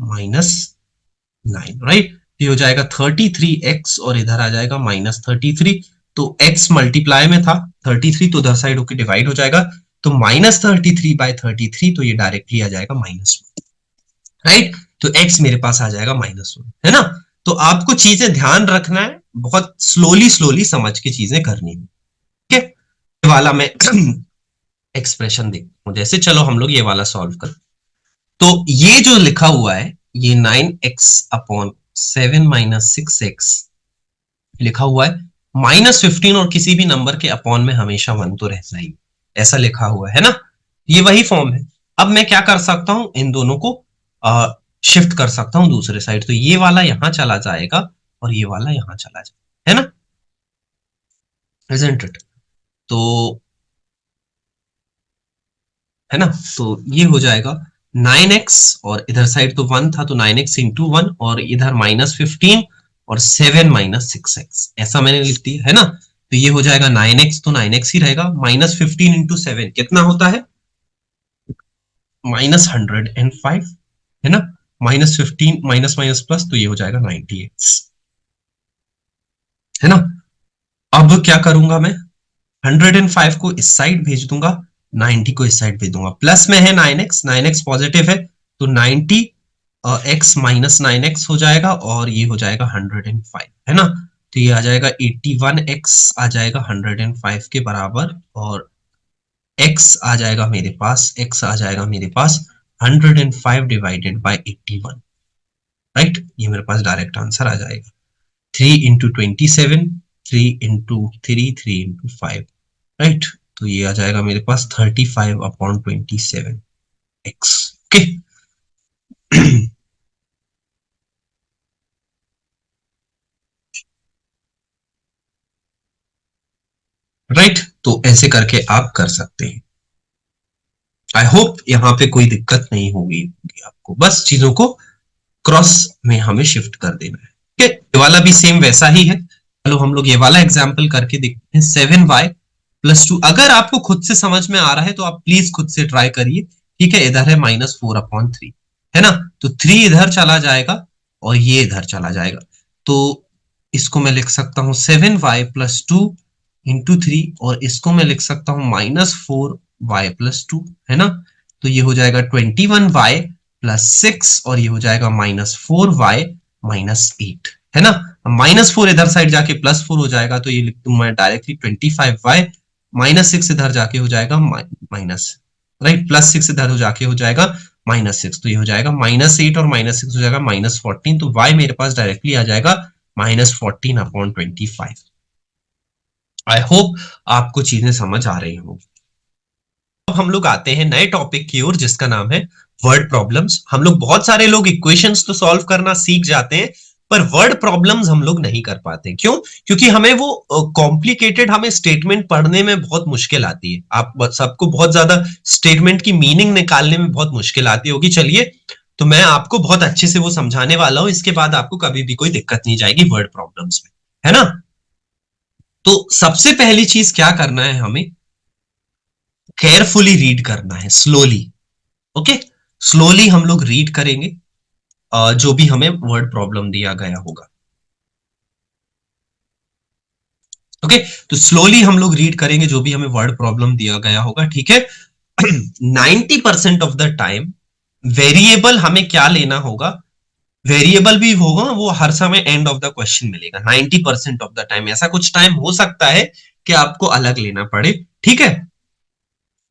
9, राइट। ये हो जाएगा 33x, और इधर आ जाएगा -33। तो x मल्टीप्लाई में था 33, तो उधर साइड होकर डिवाइड हो जाएगा, तो -33/33, तो ये डायरेक्टली आ जाएगा -1, राइट। तो x मेरे पास आ जाएगा -1, है ना। तो आपको चीजें ध्यान रखना है, बहुत स्लोली स्लोली समझ के चीजें करनी है, ठीक है। ये वाला मैं एक्सप्रेशन देखता हूं, जैसे चलो हम लोग ये वाला सॉल्व कर। तो ये जो लिखा हुआ है, ये 9x/7 - 6x लिखा हुआ है, -15 और किसी भी नंबर के अपॉन में हमेशा 1 तो रहना ही, ऐसा लिखा हुआ है ना। ये वही फॉर्म है। अब मैं क्या कर सकता हूं, इन दोनों को शिफ्ट कर सकता हूं दूसरे साइड, तो ये वाला यहां चला जाएगा और ये वाला यहां चला जाएगा, है ना, इजंट इट। तो है ना, तो ये हो जाएगा 9x, और इधर साइड तो 1 था, तो 9x इंटू 1, और इधर -15 और 7 - 6x, ऐसा मैंने लिख दिया, है ना। तो ये हो जाएगा 9x, तो 9x ही रहेगा, -15 इंटू 7 कितना होता है, -105, है ना, -15 माइनस माइनस प्लस, तो ये हो जाएगा 90x, है ना। अब क्या करूंगा मैं, 105 को इस साइड भेज दूंगा, 90 को इस साइड भेज दूंगा, प्लस में है 9x, 9x पॉजिटिव है, तो 90 x - 9x हो जाएगा, और ये हो जाएगा 105, है ना। तो ये आ जाएगा 81x आ जाएगा 105 के बराबर, और x आ जाएगा मेरे पास, x आ जाएगा मेरे पास 105 डिवाइडेड बाय 81, राइट। ये मेरे पास डायरेक्ट आंसर आ जाएगा, 3 × 27, 3 × 3, 3 × 5, राइट। तो ये आ जाएगा मेरे पास 35/27x, ओके। राइट, तो ऐसे करके आप कर सकते हैं। आई होप यहाँ पे कोई दिक्कत नहीं होगी आपको, बस चीजों को क्रॉस में हमें शिफ्ट कर देना है, ठीक है। ये वाला भी सेम वैसा ही है। चलो हम लोग ये वाला एग्जाम्पल करके देखते हैं, 7y+2। अगर आपको खुद से समझ में आ रहा है तो आप प्लीज खुद से ट्राई करिए, ठीक है। इधर है -4/3, है ना, तो 3 इधर चला जाएगा और ये इधर चला जाएगा, तो इसको मैं लिख सकता हूँ 7y+2 इंटू 3, और इसको मैं लिख सकता हूँ -4y+2, है ना। तो ये हो जाएगा 21y+6, और ये हो जाएगा -4y - 8, है ना। -4 इधर साइड जाके +4 हो जाएगा, तो ये लिख दूं मैं डायरेक्टली 25y - 6 इधर जाके हो जाएगा माइनस, राइट, +6 इधर हो जाके हो जाएगा -6, तो ये हो जाएगा -8 और -6 हो जाएगा -14, तो y मेरे पास डायरेक्टली आ जाएगा -14/25। आई होप आपको चीजें समझ आ रही हो। अब हम लोग आते हैं नए टॉपिक की ओर, जिसका नाम है वर्ड प्रॉब्लम्स। हम लोग बहुत सारे लोग इक्वेशंस तो सॉल्व करना सीख जाते हैं, पर वर्ड प्रॉब्लम्स हम लोग नहीं कर पाते, क्यों, क्योंकि हमें वो कॉम्प्लिकेटेड, हमें स्टेटमेंट पढ़ने में बहुत मुश्किल आती है। आप सबको बहुत ज्यादा स्टेटमेंट की मीनिंग निकालने में बहुत मुश्किल आती होगी। चलिए, तो मैं आपको बहुत अच्छे से वो समझाने वाला हूं, इसके बाद आपको कभी भी कोई दिक्कत नहीं जाएगी वर्ड प्रॉब्लम्स में, है ना। तो सबसे पहली चीज क्या करना है, हमें केयरफुली रीड करना है, स्लोली, ओके। स्लोली हम लोग रीड करेंगे जो भी हमें वर्ड प्रॉब्लम दिया गया होगा, ओके। तो स्लोली हम लोग रीड करेंगे जो भी हमें वर्ड प्रॉब्लम दिया गया होगा, ठीक है। 90% ऑफ द टाइम वेरिएबल हमें क्या लेना होगा, वेरिएबल भी होगा वो हर समय एंड ऑफ द क्वेश्चन मिलेगा। 90% ऑफ द टाइम, ऐसा कुछ टाइम हो सकता है कि आपको अलग लेना पड़े, ठीक है।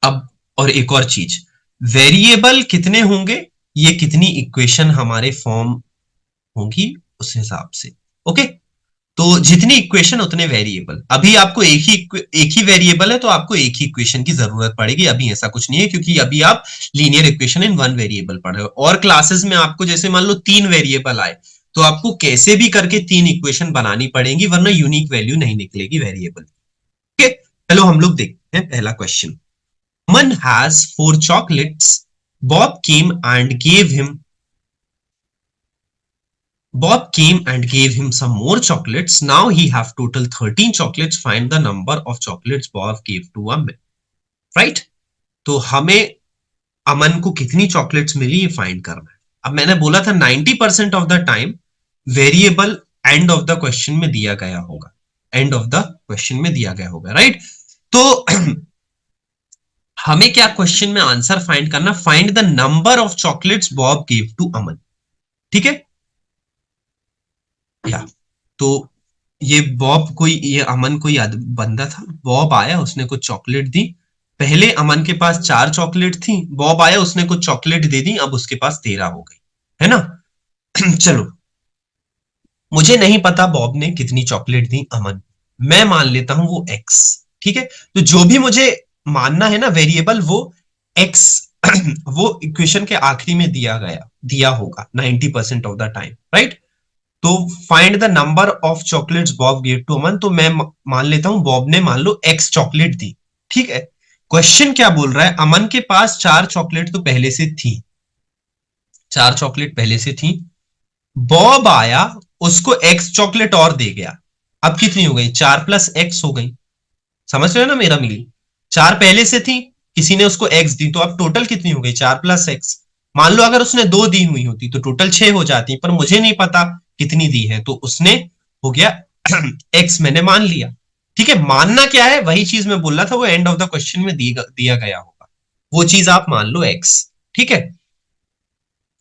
अब और एक और चीज, वेरिएबल कितने होंगे, ये कितनी इक्वेशन हमारे फॉर्म होंगी उस हिसाब से, ओके। तो जितनी इक्वेशन उतने वेरिएबल। अभी आपको एक ही वेरिएबल है तो आपको एक ही इक्वेशन की जरूरत पड़ेगी, अभी ऐसा कुछ नहीं है, क्योंकि अभी आप linear equation in one variable पढ़ रहे हो। और क्लासेस में आपको जैसे मान लो 3 वेरिएबल आए, तो आपको कैसे भी करके 3 इक्वेशन बनानी पड़ेगी, वरना यूनिक वैल्यू नहीं निकलेगी वेरिएबल, ठीक है। चलो हम लोग देखते हैं पहला question. Someone has 4 chocolates. Bob came and gave him Bob came and gave him some more chocolates. Now he have total 13 chocolates. Find the number of chocolates Bob gave to Aman. Right? तो हमें अमन को कितनी चॉकलेट्स मिली ये फाइंड करना है। अब मैंने बोला था 90% of the time variable end of the question में दिया गया होगा, एंड ऑफ द क्वेश्चन में दिया गया होगा, राइट। तो हमें क्या क्वेश्चन में आंसर फाइंड करना, find the number of chocolates Bob give to Aman. ठीक है। या तो ये बॉब कोई, ये अमन कोई बंदा था, बॉब आया उसने कुछ चॉकलेट दी। पहले अमन के पास 4 चॉकलेट थी, बॉब आया उसने कुछ चॉकलेट दे दी, अब उसके पास 13 हो गई, है ना। चलो, मुझे नहीं पता बॉब ने कितनी चॉकलेट दी अमन, मैं मान लेता हूं वो एक्स। ठीक है, तो जो भी मुझे मानना है ना वेरिएबल, वो एक्स वो इक्वेशन के आखिरी में दिया होगा 90% ऑफ द टाइम, राइट। तो find the number of chocolates Bob give to Aman, तो मैं मान लेता हूं बॉब ने मान लो एक्स चॉकलेट दी। ठीक है, क्वेश्चन क्या बोल रहा है, अमन के पास 4 चॉकलेट तो पहले से थी, 4 चॉकलेट पहले से थी, बॉब आया उसको एक्स चॉकलेट और दे गया, अब कितनी हो गई, 4 प्लस एक्स हो गई। समझ रहे हो ना मेरा मीनिंग, 4 पहले से थी, किसी ने उसको एक्स दी, तो अब टोटल कितनी हो गई, 4 प्लस एक्स। मान लो अगर उसने 2 दी हुई होती तो टोटल 6 हो जाती, पर मुझे नहीं पता कितनी दी है, तो उसने हो गया एक्स, मैंने मान लिया। ठीक है, मानना क्या है, वही चीज मैं बोल रहा था, वो एंड ऑफ द क्वेश्चन में दिया गया होगा, वो चीज आप मान लो एक्स। ठीक है,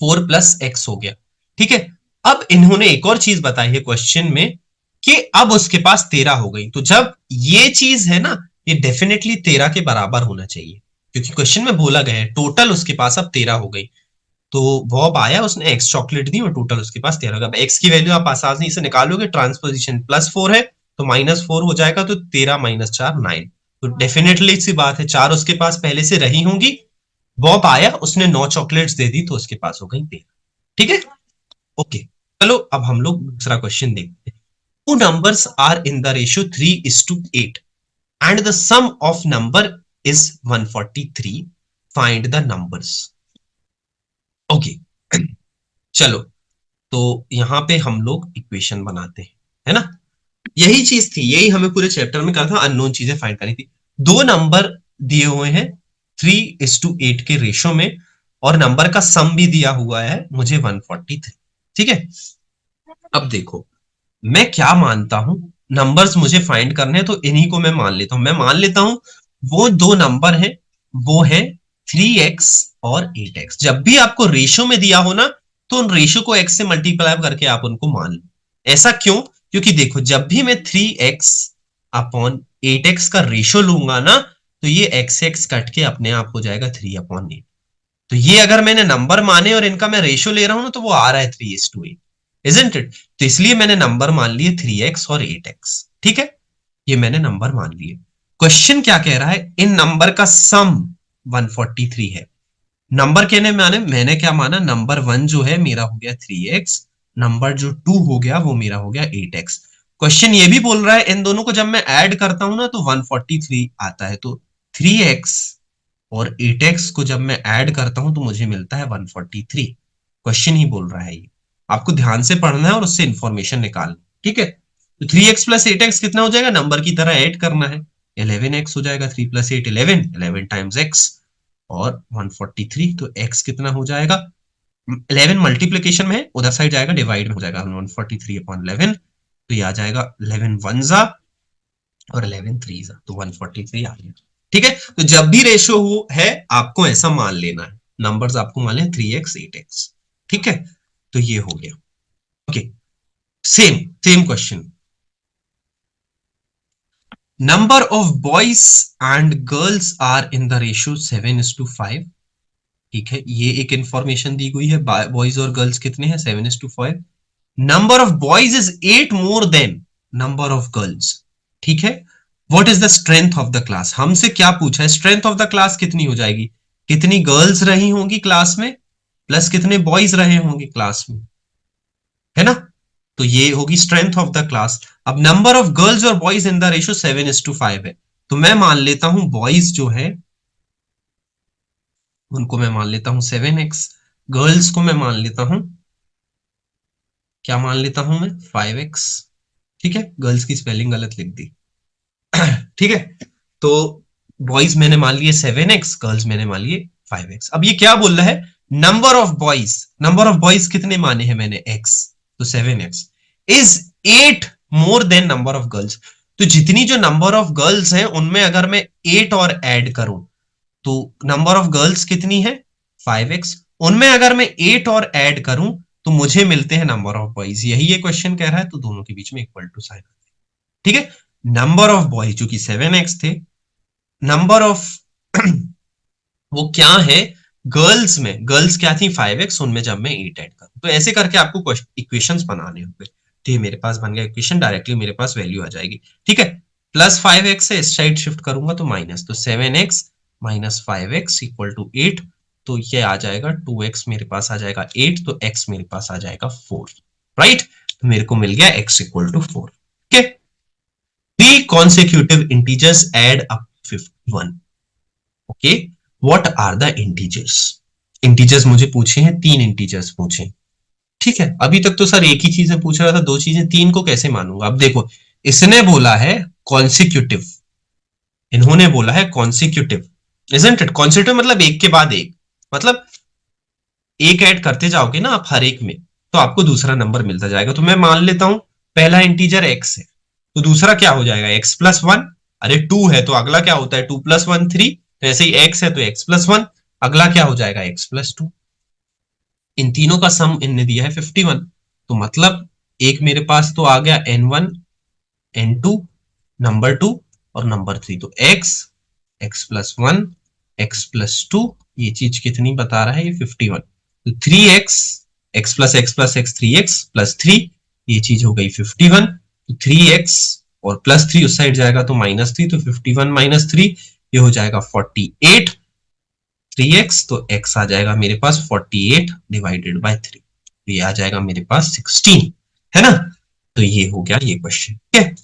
4 प्लस एक्स हो गया। ठीक है, अब इन्होंने एक और चीज बताई है क्वेश्चन में, कि अब उसके पास 13 हो गई, तो जब ये चीज है ना, ये डेफिनेटली 13 के बराबर होना चाहिए, क्योंकि क्वेश्चन में बोला गया है टोटल उसके पास अब 13 हो गई। तो बॉब आया उसने एक्स चॉकलेट दी और टोटल उसके पास 13 होगा। एक्स की वैल्यू आप आसानी से निकालोगे, ट्रांसपोजिशन +4 है तो -4 हो जाएगा, तो 13 - 4 9। तो डेफिनेटली सी बात है 4 उसके पास पहले से रही होंगी, बॉब आया उसने 9 चॉकलेट्स दे दी तो उसके पास हो गई 13। ठीक है, ओके। चलो अब हम लोग दूसरा क्वेश्चन देखते हैं। Two numbers are in the ratio 3:8 and the sum of number is 143, find the numbers. Okay, चलो, तो यहां पे हम लोग इक्वेशन बनाते हैं, है ना। यही चीज थी, यही हमें पूरे चैप्टर में कहा था, अननोन चीजें फाइंड करनी थी। दो नंबर दिए हुए हैं 3:8 के रेशो में, और नंबर का सम भी दिया हुआ है मुझे 143। ठीक है, अब देखो मैं क्या मानता हूं, नंबर्स मुझे फाइंड करने हैं तो इन्हीं को मैं मान लेता हूं। मैं मान लेता हूं वो दो नंबर हैं, वो है 3x और 8x। जब भी आपको रेशो में दिया हो ना, तो उन रेशो को x से मल्टीप्लाई करके आप उनको मान लो। ऐसा क्यों, क्योंकि देखो जब भी मैं 3x अपॉन 8x का रेशो लूंगा ना, तो ये x x कट के अपने आप हो जाएगा 3/8। तो ये अगर मैंने नंबर माने और इनका मैं रेशो ले रहा हूं ना, तो वो आ रहा है 3:8, इजंट इट। तो इसलिए मैंने नंबर मान लिए 3x और 8x। ठीक है, ये मैंने नंबर मान लिए। क्वेश्चन क्या कह रहा है, इन नंबर का सम 143 है। नंबर कहने माने मैंने क्या माना, नंबर 1 जो है मेरा हो गया 3x, नंबर जो 2 हो गया वो मेरा हो गया 8x। क्वेश्चन ये भी बोल रहा है इन दोनों को जब मैं ऐड करता हूं ना, तो 143 आता है, तो 3x और 8x को जब मैं ऐड करता हूं तो मुझे मिलता है 143। क्वेश्चन ही बोल रहा है ये, आपको ध्यान से पढ़ना है और उससे इंफॉर्मेशन निकालना। ठीक है, तो 3x प्लस 8x कितना हो जाएगा, नंबर की तरह ऐड करना है, 11x हो जाएगा। 3 प्लस 8 11, 11 टाइम्स x, और 143, तो x कितना हो जाएगा, 11 मल्टीप्लीकेशन में है, उधर साइड जाएगा डिवाइड में हो जाएगा, 143/11, तो ये आ जाएगा 11 वन जा और 11 थ्री जा, तो 143 आ गया। ठीक है, तो जब भी रेशियो हो है आपको ऐसा मान लेना है, नंबर्स आपको मान लें 3x 8x। ठीक है, तो ये हो गया। Okay, same same question, number of boys and girls are in the ratio 7:5। ठीक है, ये एक इंफॉर्मेशन दी गई है, बॉयज और गर्ल्स कितने हैं, 7:5। Number of boys is 8 more than number of girls. ठीक है, what is the strength of the class, हमसे क्या पूछा है, स्ट्रेंथ ऑफ द क्लास कितनी हो जाएगी, कितनी गर्ल्स रही होंगी क्लास में प्लस कितने बॉयज रहे होंगे क्लास में, है ना। तो ये होगी स्ट्रेंथ ऑफ द क्लास। अब नंबर ऑफ गर्ल्स और बॉयज इन द रेशियो 7:5 है, तो मैं मान लेता हूं बॉयज जो है उनको मैं मान लेता हूं 7x, गर्ल्स को मैं मान लेता हूं, क्या मान लेता हूं मैं, 5x। ठीक है, गर्ल्स की स्पेलिंग गलत लिख दी। ठीक है, तो बॉयज मैंने मान लिए 7x, गर्ल्स मैंने मान लिए 5x। अब ये क्या बोल रहा है, नंबर ऑफ बॉयज कितने माने हैं मैंने, x, तो 7x is 8 more than number of girls. तो जितनी जो नंबर ऑफ गर्ल्स हैं उनमें अगर मैं 8 और ऐड करूं, तो नंबर ऑफ गर्ल्स कितनी है, 5x, उनमें अगर मैं 8 और ऐड करूं तो मुझे मिलते हैं नंबर ऑफ बॉयज, यही ये क्वेश्चन कह रहा है, तो दोनों के बीच में इक्वल टू साइन। ठीक है, नंबर ऑफ बॉयज जो कि 7x थे, नंबर ऑफ वो क्या है गर्ल्स में, गर्ल्स क्या थी 5x, उनमें जब मैं 8 ऐड करूं, तो ऐसे करके आपको इक्वेशंस बनाने होंगे। ठीक है, मेरे पास बन गया इक्वेशन, डायरेक्टली मेरे पास वैल्यू आ जाएगी। ठीक है, प्लस 5x से इस साइड शिफ्ट करूंगा तो माइनस, तो 7x minus 5x equal to 8, तो ये आ जाएगा 2x मेरे पास आ जाएगा 8, तो x मेरे पास आ जाएगा 4, राइट। तो मेरे को मिल गया x इक्वल टू 4। ठीक है, 3 consecutive integers add up 51। Okay, what are the integers? Integers मुझे पूछे हैं, 3 इंटीजर्स पूछे। ठीक है, अभी तक तो सर एक ही चीजें पूछ रहा था, 2 चीजें, 3 को कैसे मानूंगा? अब देखो, इसने बोला है कॉन्सिक्यूटिव, इन्होंने बोला है कॉन्सिक्यूटिव, इजंट इट? कॉन्सिक्यूटिव मतलब एक के बाद एक, मतलब एक ऐड करते जाओगे ना आप हर एक में, तो आपको दूसरा नंबर मिलता जाएगा। तो मैं मान लेता हूं पहला इंटीजर x है, तो दूसरा क्या हो जाएगा x+1। अरे 2 है तो अगला क्या होता है 2+1 3, तो ऐसे ही x है तो x+1, अगला क्या हो जाएगा x+2। इन तीनों का सम इनने दिया है 51, तो मतलब एक मेरे पास तो आ गया n1 n2 नंबर 2 और नंबर 3, तो x+1 x+2, ये चीज कितनी बता रहा है ये 51, तो 3x, x plus x plus x 3x plus 3, ये चीज हो गई 51, तो 3x और प्लस 3 उस साइड जाएगा तो -3, तो 51 माइनस 3 ये हो जाएगा 48, 3x तो x आ जाएगा मेरे पास 48 डिवाइडेड बाय 3, तो ये आ जाएगा मेरे पास 16, है ना। तो ये हो गया ये क्वेश्चन। ठीक है,